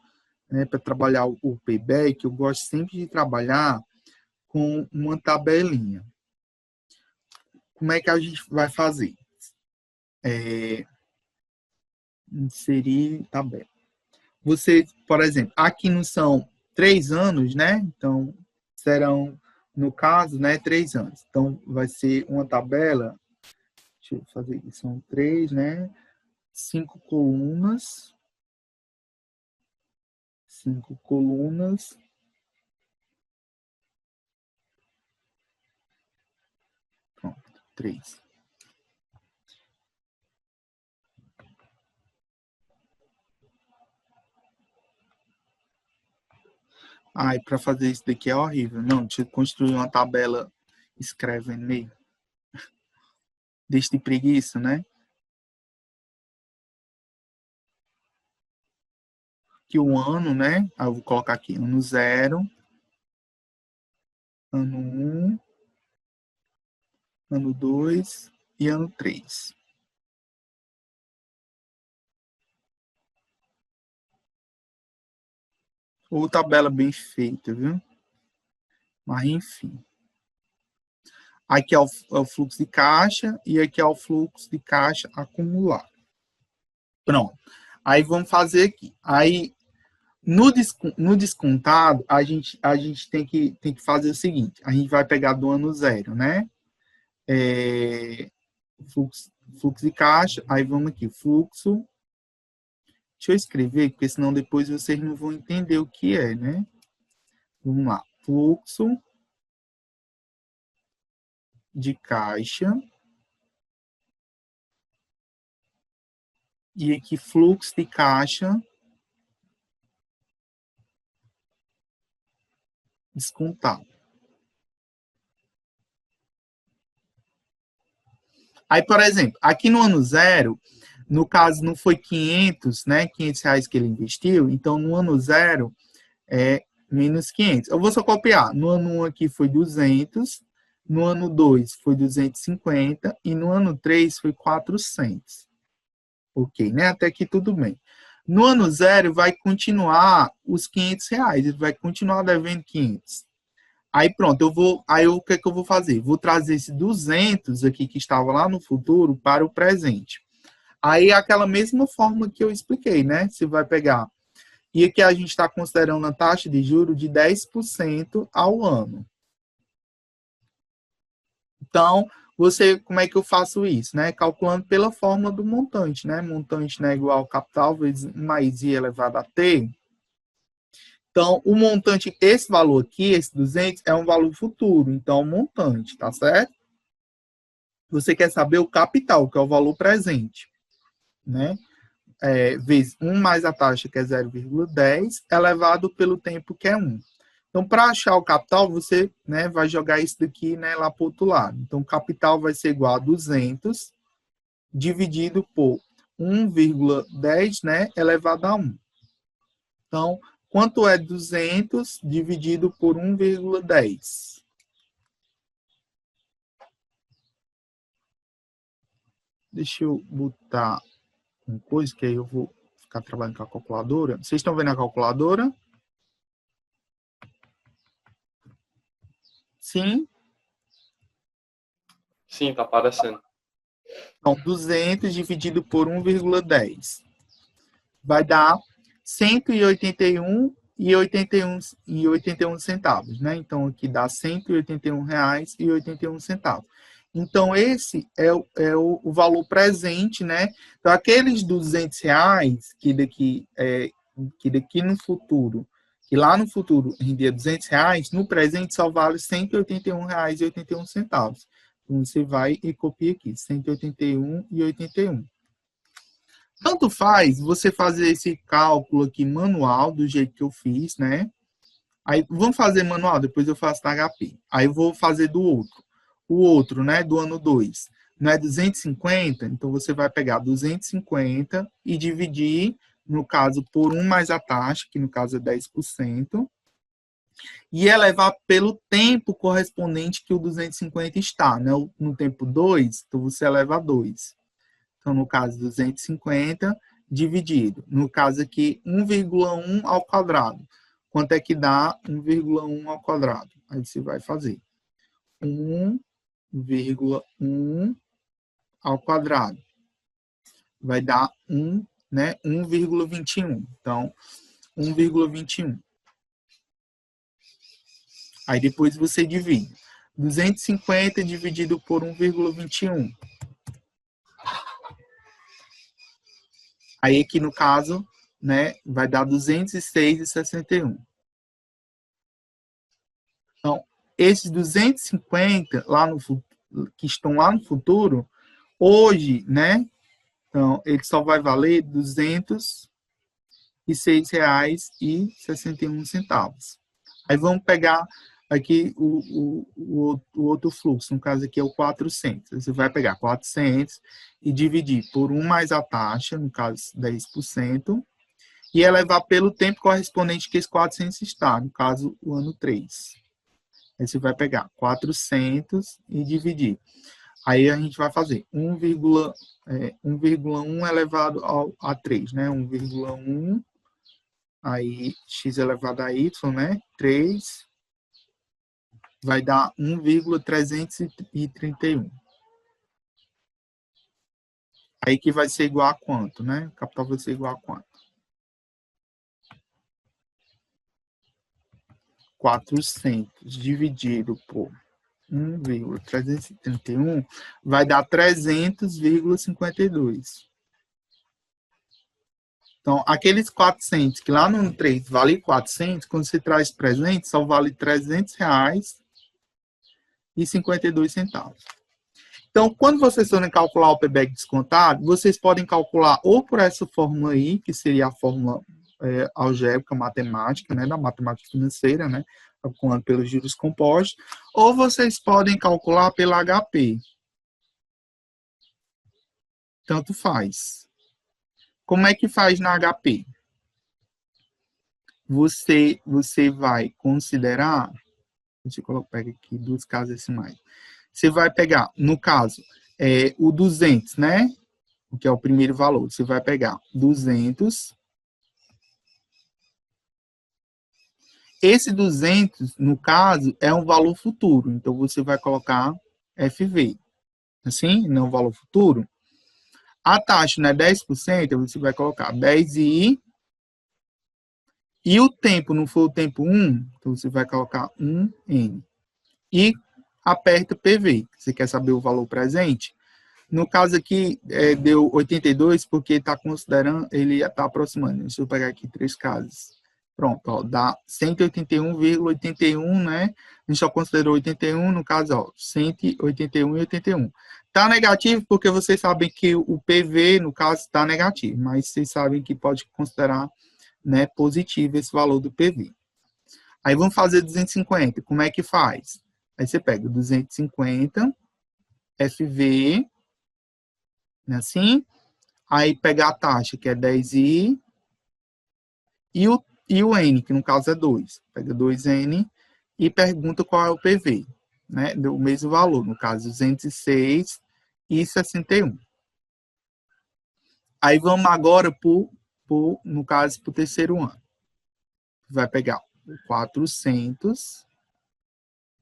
né, para trabalhar o payback. Eu gosto sempre de trabalhar com uma tabelinha. Como é que a gente vai fazer? Inserir tabela. você, por exemplo, aqui não são 3 anos, né? Então, serão, no caso, né, 3 anos. Então, vai ser uma tabela, deixa eu fazer aqui, são 3, né? 5 colunas. 5 colunas. Pronto, 3. Ai, para fazer isso daqui é horrível. Não, deixa eu construir uma tabela escrevendo meio. Deixa de preguiça, né? Que o ano, né? Eu vou colocar aqui ano 0, ano 1, ano 2 e ano 3. Ou tabela bem feita, viu? Mas enfim. Aqui é o fluxo de caixa e aqui é o fluxo de caixa acumulado. Pronto. Aí vamos fazer aqui. Aí no descontado, a gente tem que fazer o seguinte: a gente vai pegar do ano 0, né? Fluxo de caixa, aí vamos aqui, fluxo. Deixa eu escrever, porque senão depois vocês não vão entender o que é, né? Vamos lá, fluxo de caixa. E aqui, fluxo de caixa descontado. Aí, por exemplo, aqui no ano 0, no caso não foi 500, né? 500 reais que ele investiu, então no ano 0 é menos 500. Eu vou só copiar. No ano 1 aqui foi 200, no ano 2 foi 250 e no ano 3 foi 400. Ok, né? Até aqui tudo bem. No ano 0 vai continuar os 500 reais, ele vai continuar devendo 500. Aí pronto, aí o que é que eu vou fazer? Vou trazer esse 200 aqui que estava lá no futuro para o presente. Aí é aquela mesma forma que eu expliquei, né? Você vai pegar. E aqui a gente está considerando a taxa de juros de 10% ao ano. Então, como é que eu faço isso, né? Calculando pela fórmula do montante, né? Montante, né, igual ao capital vezes mais I elevado a T. Então, o montante, esse valor aqui, esse 200, é um valor futuro. Então, o montante, tá certo? Você quer saber o capital, que é o valor presente, né? Vezes 1 mais a taxa, que é 0,10, elevado pelo tempo, que é 1. Então, para achar o capital, você, né, vai jogar isso daqui, né, lá para o outro lado. Então, o capital vai ser igual a 200 dividido por 1,10, né, elevado a 1. Então, quanto é 200 dividido por 1,10? Deixa eu botar uma coisa, que aí eu vou ficar trabalhando com a calculadora. Vocês estão vendo a calculadora? Sim? Sim, tá aparecendo. Então, 200 dividido por 1,10 vai dar 181,81 centavos, né? Então, aqui dá R$ 181,81. Então, esse é o valor presente, né? Então, aqueles R$ 200 que daqui no futuro, que lá no futuro rendia R$ 200, no presente só vale R$ 181,81. Então, você vai e copia aqui, 181,81. Tanto faz você fazer esse cálculo aqui manual, do jeito que eu fiz, né? Aí, vamos fazer manual, depois eu faço na HP. Aí eu vou fazer do outro. O outro, né, do ano 2, não é 250? Então, você vai pegar 250 e dividir, no caso, por 1 mais a taxa, que no caso é 10%, e elevar pelo tempo correspondente que o 250 está, né? No tempo 2, então você eleva a 2. Então, no caso, 250 dividido. No caso aqui, 1,1 ao quadrado. Quanto é que dá 1,1 ao quadrado? Aí você vai fazer 1,1 ao quadrado. Vai dar 1 né? 1,21. Então, 1,21. Aí depois você divide. 250 dividido por 1,21. Aí aqui no caso, né, vai dar 206,61. Então, esses 250 lá no, que estão lá no futuro, hoje, né, então, ele só vai valer R$ 206,61. Aí vamos pegar aqui o outro fluxo, no caso aqui é o 400. Você vai pegar 400 e dividir por 1 mais a taxa, no caso 10%, e elevar pelo tempo correspondente que esse 400 está, no caso o ano 3. Aí você vai pegar 400 e dividir. Aí a gente vai fazer 1,1 elevado a 3, né? 1,1, aí x elevado a y, né? 3, vai dar 1,331. Aí que vai ser igual a quanto, né? O capital vai ser igual a quanto? 400 dividido por 1,331 vai dar 300,52. Então, aqueles 400 que lá no 3 vale 400, quando você traz presente, só vale R$300,52. Então, quando vocês forem calcular o payback descontado, vocês podem calcular ou por essa fórmula aí, que seria a fórmula algébrica, matemática, né, da matemática financeira, né, calculando pelos juros compostos, ou vocês podem calcular pela HP. Tanto faz. Como é que faz na HP? Você vai considerar, deixa eu pegar aqui duas casas decimais. Você vai pegar, no caso, o 200, né? Que é o primeiro valor. Você vai pegar 200. Esse 200, no caso, é um valor futuro. Então, você vai colocar FV. Assim, não é um valor futuro. A taxa não é 10%, você vai colocar 10i. E o tempo não for o tempo 1, então você vai colocar 1n. E aperta PV. Você quer saber o valor presente? No caso aqui, deu 82, porque está considerando, ele está aproximando. Deixa eu pegar aqui 3 casos. Pronto, ó, dá 181,81, né? A gente só considerou 81, no caso, ó, 181,81. Está negativo porque vocês sabem que o PV, no caso, está negativo, mas vocês sabem que pode considerar, né, positivo esse valor do PV. Aí vamos fazer 250. Como é que faz? Aí você pega 250, FV, né, assim, aí pega a taxa, que é 10i, e o N, que no caso é 2. Pega 2N e pergunta qual é o PV, né, do mesmo valor, no caso 206,61. Aí vamos agora no caso, para o terceiro ano. Vai pegar o 400,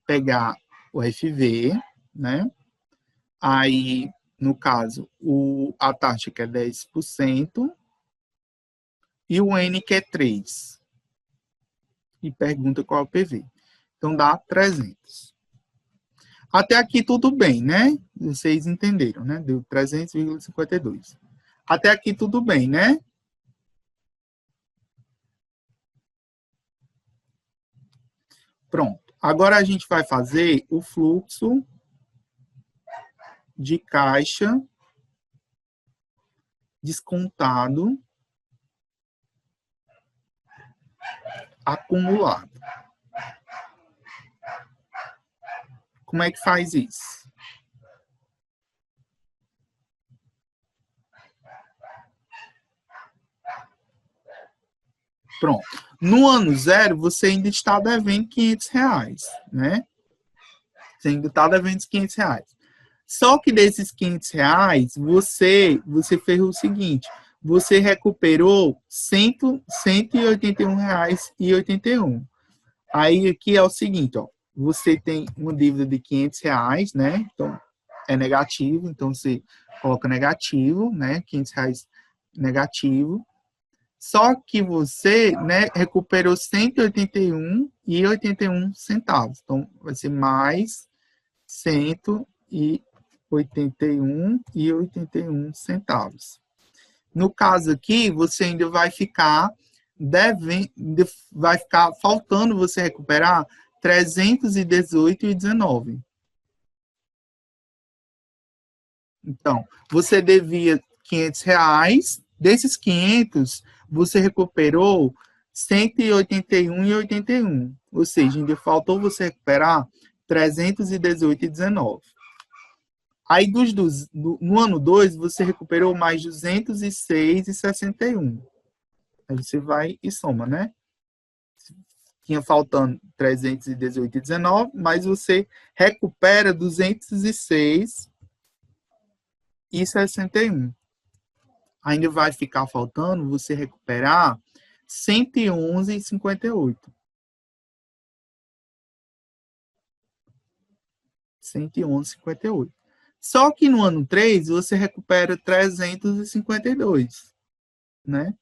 pegar o FV, né? Aí, no caso, a taxa que é 10% e o N que é 3. E pergunta qual é o PV. Então, dá 300. Até aqui tudo bem, né? Vocês entenderam, né? Deu 300,52. Até aqui tudo bem, né? Pronto. Agora a gente vai fazer o fluxo de caixa descontado acumulado. Como é que faz isso? Pronto. No ano 0, você ainda está devendo R$500, né? Você ainda está devendo R$500. Só que desses R$500, você fez o seguinte, você recuperou R$181,81. Aí aqui é o seguinte, ó, você tem uma dívida de R$500, né? Então, é negativo, então você coloca negativo, né? R$500 negativo, só que você, né, recuperou 181,81 centavos. Então, vai ser mais 181,81 centavos. No caso aqui, você ainda vai ficar faltando você recuperar 318,19. Então, você devia R$ 500, desses 500, você recuperou 181,81. Ou seja, ainda faltou você recuperar 318,19. Aí, no ano 2, você recuperou mais 206,61. Aí você vai e soma, né? Tinha faltando 318,19, mas você recupera 206,61. Ainda vai ficar faltando você recuperar 111,58. 111,58. Só que no ano 3, você recupera 352, né?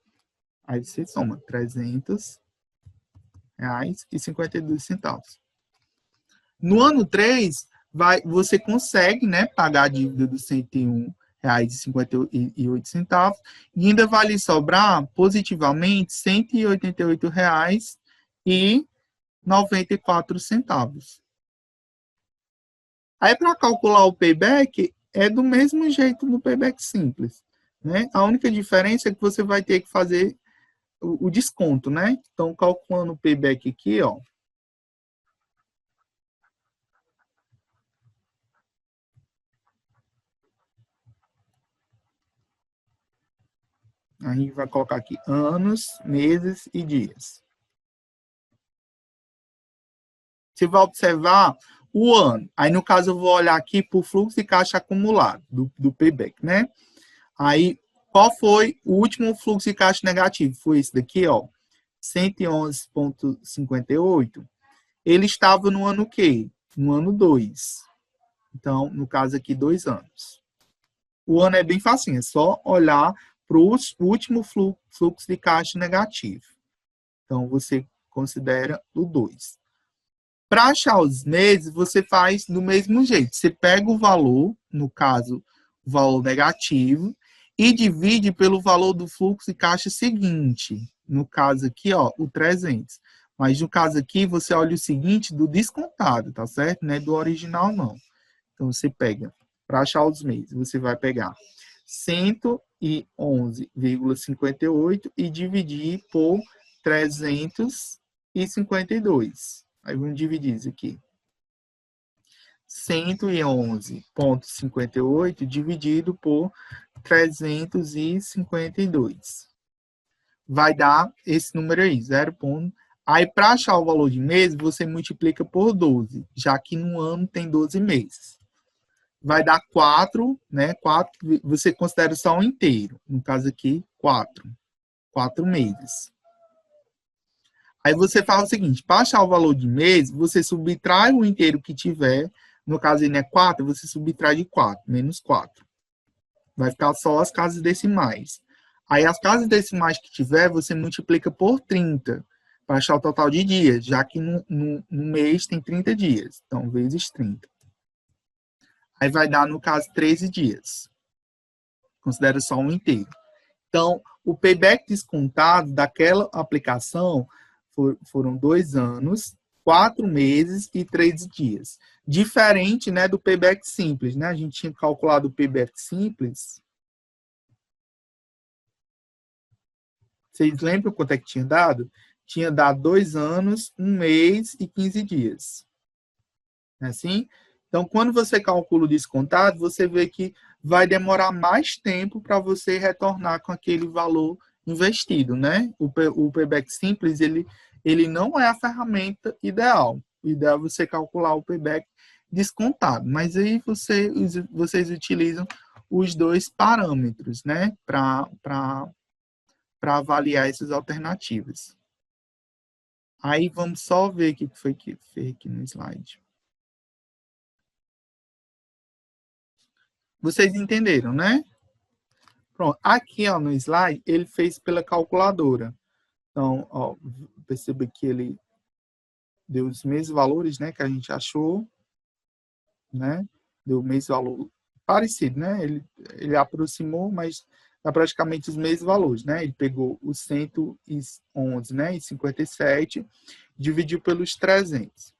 Aí você soma R$300,52. No ano 3, você consegue, né, pagar a dívida dos R$101,58 e ainda vai lhe sobrar positivamente R$188,94. Aí, para calcular o payback, é do mesmo jeito no payback simples, né? A única diferença é que você vai ter que fazer o desconto, né? Então, calculando o payback aqui, ó. A gente vai colocar aqui anos, meses e dias. Você vai observar o ano. Aí, no caso, eu vou olhar aqui para o fluxo de caixa acumulado do payback, né? Aí, qual foi o último fluxo de caixa negativo? Foi esse daqui, ó, 111,58. Ele estava no ano quê? No ano 2. Então, no caso aqui, 2 anos. O ano é bem facinho, é só olhar para o último fluxo de caixa negativo. Então, você considera o 2. Para achar os meses, você faz do mesmo jeito. Você pega o valor, no caso, o valor negativo, e divide pelo valor do fluxo de caixa seguinte. No caso aqui, ó, o 300. Mas no caso aqui, você olha o seguinte do descontado, tá certo? Não é do original, não. Então, você pega, para achar os meses, você vai pegar 111,58 e dividir por 352. Aí vamos dividir isso aqui. 111,58 dividido por 352. Vai dar esse número aí, 0. Aí, para achar o valor de mês, você multiplica por 12, já que no ano tem 12 meses. Vai dar 4, né? 4, você considera só um inteiro. No caso aqui, 4 meses. Aí você faz o seguinte, para achar o valor de mês, você subtrai o inteiro que tiver, no caso ele é 4, você subtrai de 4, menos 4. Vai ficar só as casas decimais. Aí as casas decimais que tiver, você multiplica por 30, para achar o total de dias, já que no mês tem 30 dias. Então, vezes 30. Aí vai dar, no caso, 13 dias. Considera só um inteiro. Então, o payback descontado daquela aplicação foram 2 anos, 4 meses e 13 dias. Diferente, né, do payback simples, né? A gente tinha calculado o payback simples. Vocês lembram quanto é que tinha dado? Tinha dado 2 anos, 1 mês e 15 dias. Não é assim? Então, quando você calcula o descontado, você vê que vai demorar mais tempo para você retornar com aquele valor investido, né? O payback simples, ele não é a ferramenta ideal. O ideal é você calcular o payback descontado. Mas aí vocês utilizam os dois parâmetros, né? Para avaliar essas alternativas. Aí vamos só ver o que foi que fez aqui no slide. Vocês entenderam, né? Pronto, aqui ó, no slide, ele fez pela calculadora. Então, ó, perceba que ele deu os mesmos valores, né, que a gente achou, né? Deu o mesmo valor parecido, né? Ele aproximou, mas dá praticamente os mesmos valores, né? Ele pegou os 111, né, e 57, dividiu pelos 300.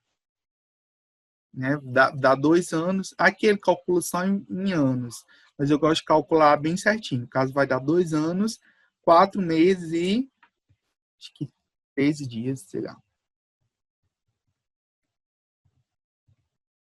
Né? Dá 2 anos. Aqui ele calcula só em anos, mas eu gosto de calcular bem certinho. No caso, vai dar 2 anos, 4 meses e acho que 13 dias, sei lá.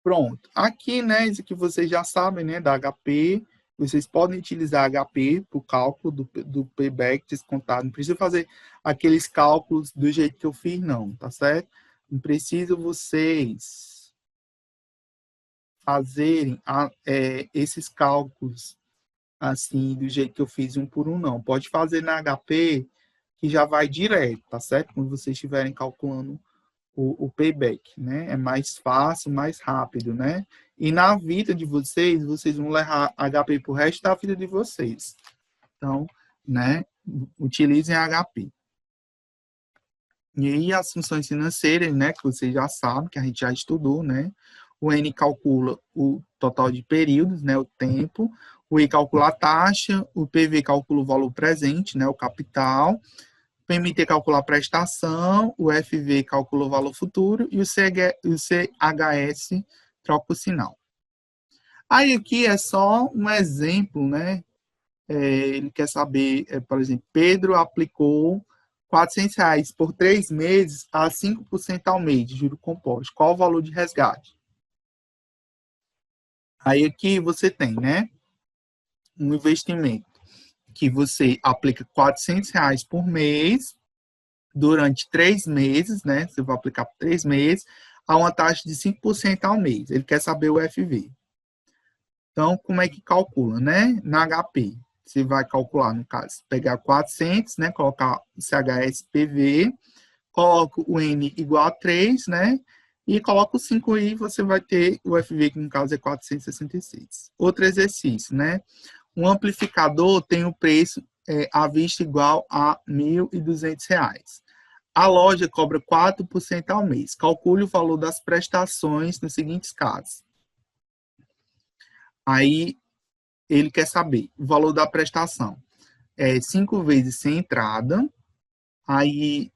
Pronto. Aqui, né, isso que vocês já sabem, né, da HP. Vocês podem utilizar HP para o cálculo do payback descontado. Não precisa fazer aqueles cálculos do jeito que eu fiz, não, tá certo? Não precisa vocês fazerem esses cálculos assim, do jeito que eu fiz um por um, não. Pode fazer na HP, que já vai direto, tá certo? Quando vocês estiverem calculando o payback, né? É mais fácil, mais rápido, né? E na vida de vocês, vocês vão levar HP pro resto da vida de vocês. Então, né? Utilizem HP. E aí as funções financeiras, né? Que vocês já sabem, que a gente já estudou, né? O N calcula o total de períodos, né? O tempo. O I calcula a taxa. O PV calcula o valor presente, né? O capital. O PMT calcula a prestação, o FV calcula o valor futuro e o CHS troca o sinal. Aí aqui é só um exemplo, né? Ele quer saber, por exemplo, Pedro aplicou R$ 400 por 3 meses a 5% ao mês de juro composto. Qual o valor de resgate? Aí aqui você tem, né? Um investimento que você aplica R$ 400 por mês durante 3 meses, né? Você vai aplicar por 3 meses, a uma taxa de 5% ao mês. Ele quer saber o FV. Então, como é que calcula, né? Na HP, você vai calcular, no caso, pegar 400, né? Colocar o CHSPV, coloca o N igual a 3, né? E coloca o 5i, você vai ter o FV, que no caso é 466. Outro exercício, né? Um amplificador tem o preço à vista igual a R$ 1.200. A loja cobra 4% ao mês. Calcule o valor das prestações nos seguintes casos. Aí, ele quer saber o valor da prestação. 5 vezes sem entrada. Aí,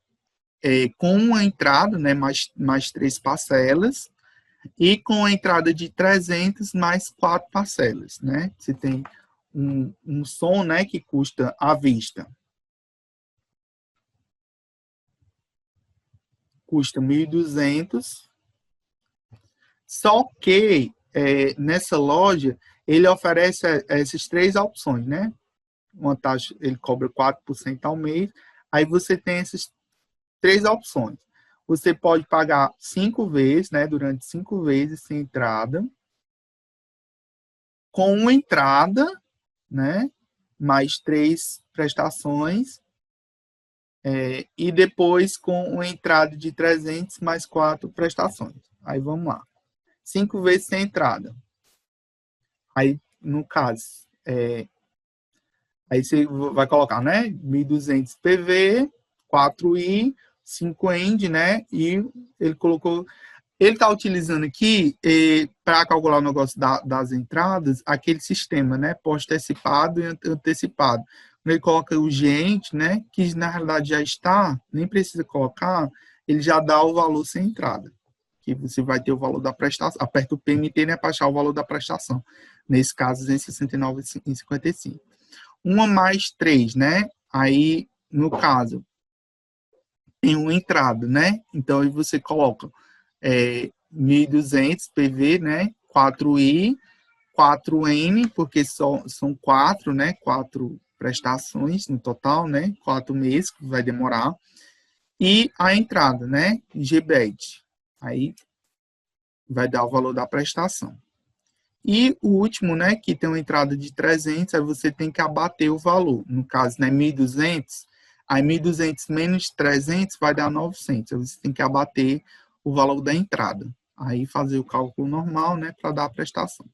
com a entrada, né, mais 3 parcelas. E com a entrada de 300 mais 4 parcelas, né? Você tem um som, né, que custa à vista. Custa 1.200. Só que nessa loja ele oferece essas 3 opções, né? Uma taxa, ele cobra 4% ao mês. Aí você tem essas 3 opções. Você pode pagar 5 vezes, né? Durante 5 vezes sem entrada. Com uma entrada, né? Mais 3 prestações. E depois com uma entrada de 300 mais 4 prestações. Aí vamos lá. 5 vezes sem entrada. Aí, no caso, aí você vai colocar, né? 1.200 PV, 4i, 5 end, né? E ele colocou... Ele está utilizando aqui, para calcular o negócio das entradas, aquele sistema, né? Pós-antecipado e antecipado. Ele coloca o gente, né? Que na realidade já está, nem precisa colocar, ele já dá o valor sem entrada. Que você vai ter o valor da prestação. Aperta o PMT, né? Para achar o valor da prestação. Nesse caso, R$ 269,55. Uma mais 3, né? Aí, no caso, tem uma entrada, né? Então, aí você coloca 1.200 PV, né? 4i, 4n, porque são 4, né? 4 prestações no total, né? 4 meses que vai demorar. E a entrada, né? GBET. Aí vai dar o valor da prestação. E o último, né? Que tem uma entrada de 300, aí você tem que abater o valor. No caso, né? 1.200. Aí 1.200 menos 300 vai dar 900. Aí você tem que abater o valor da entrada. Aí fazer o cálculo normal, né, para dar a prestação.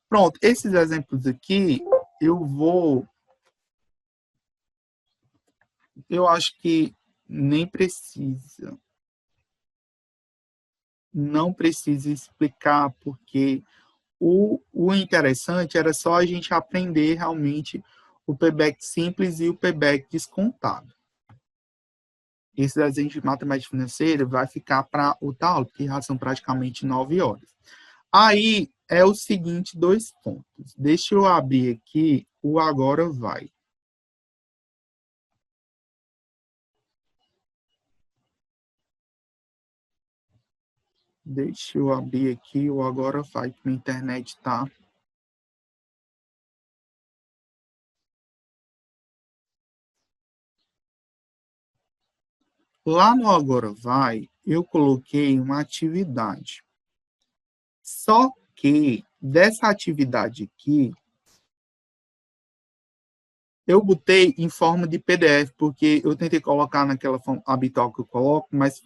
Pronto, esses exemplos aqui eu vou Eu acho que nem precisa. Não precisa explicar, porque o interessante era só a gente aprender realmente o payback simples e o payback descontado. Esse desenho de matemática financeira vai ficar para outra aula, porque já são praticamente 9 horas. Aí é o seguinte, 2 pontos. Deixa eu abrir aqui o Agora Vai. Deixa eu abrir aqui o Agora Vai, que minha internet tá. Lá no Agora Vai, eu coloquei uma atividade. Só que dessa atividade aqui, eu botei em forma de PDF, porque eu tentei colocar naquela forma habitual que eu coloco, mas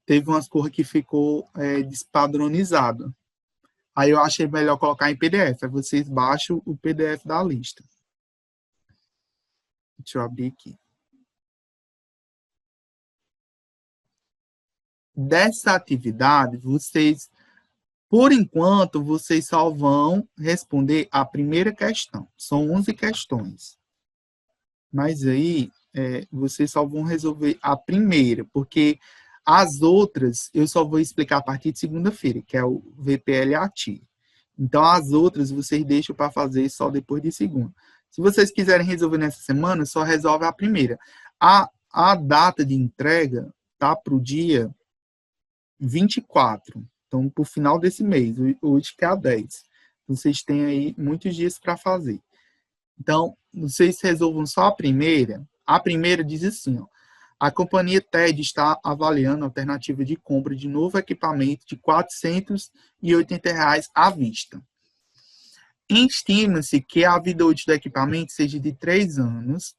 teve umas cores que ficou despadronizada. Aí eu achei melhor colocar em PDF. Aí vocês baixam o PDF da lista. Deixa eu abrir aqui. Dessa atividade, por enquanto, vocês só vão responder a primeira questão. São 11 questões. Mas aí, vocês só vão resolver a primeira, porque as outras eu só vou explicar a partir de segunda-feira, que é o VPL ativo. Então, as outras vocês deixam para fazer só depois de segunda. Se vocês quiserem resolver nessa semana, só resolve a primeira. A data de entrega tá para o dia 24. Então, para o final desse mês, hoje que é a 10. Vocês têm aí muitos dias para fazer. Então, vocês resolvam só a primeira. A primeira diz assim, ó, a companhia TED está avaliando a alternativa de compra de novo equipamento de R$ 480 à vista. Estima-se que a vida útil do equipamento seja de 3 anos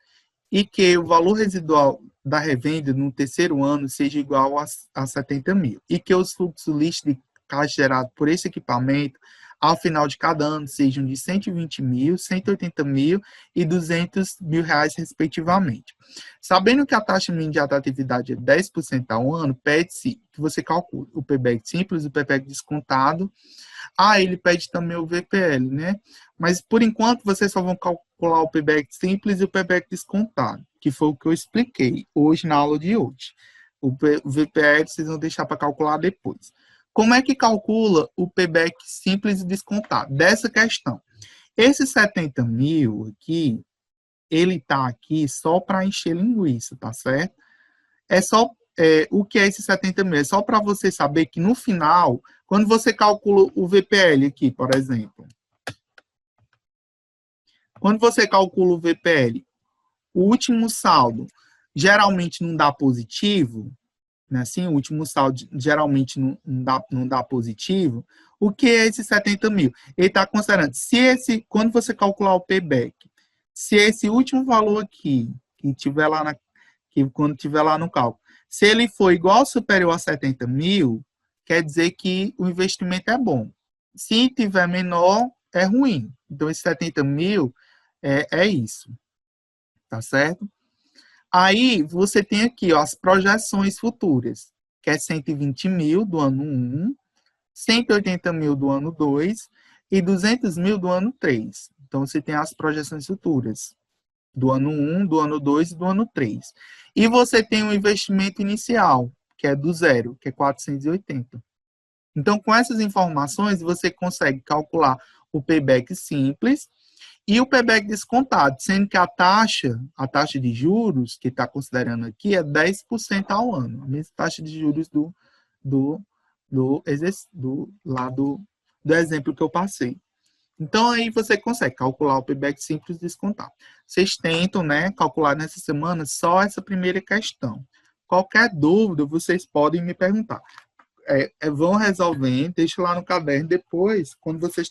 e que o valor residual da revenda no terceiro ano seja igual a 70 mil. E que os fluxos líquidos de caixa gerados por esse equipamento ao final de cada ano sejam de 120 mil, 180 mil e 200 mil reais, respectivamente. Sabendo que a taxa mínima de atratividade é 10% ao ano, pede-se que você calcule o payback simples, o payback descontado. Ele pede também o VPL, né? Mas, por enquanto, vocês só vão calcular o payback simples e o payback descontado, que foi o que eu expliquei hoje na aula de hoje. O VPL vocês vão deixar para calcular depois. Como é que calcula o payback simples e descontado? Dessa questão. Esse 70 mil aqui, ele está aqui só para encher linguiça, tá certo? O que é esse 70 mil? É só para você saber que no final, quando você calcula o VPL aqui, por exemplo, quando você calcula o VPL, o último saldo geralmente não dá positivo, né? Assim, o último saldo geralmente não dá positivo. O que é esse 70 mil? Ele está considerando, quando você calcular o payback, se esse último valor aqui, quando tiver lá no cálculo, se ele for igual ou superior a 70 mil, quer dizer que o investimento é bom. Se tiver menor, é ruim. Então, esse 70 mil é isso. Tá certo? Aí, você tem aqui, ó, as projeções futuras, que é 120 mil do ano 1, 180 mil do ano 2 e 200 mil do ano 3. Então, você tem as projeções futuras do ano 1, do ano 2 e do ano 3. E você tem um investimento inicial, que é do zero, que é 480. Então, com essas informações, você consegue calcular o payback simples e o payback descontado, sendo que a taxa de juros que está considerando aqui é 10% ao ano, a mesma taxa de juros do exemplo que eu passei. Então, aí você consegue calcular o payback simples e descontado. Vocês tentam, né, calcular nessa semana só essa primeira questão. Qualquer dúvida, vocês podem me perguntar. Vão resolvendo, deixa lá no caderno. Depois, quando vocês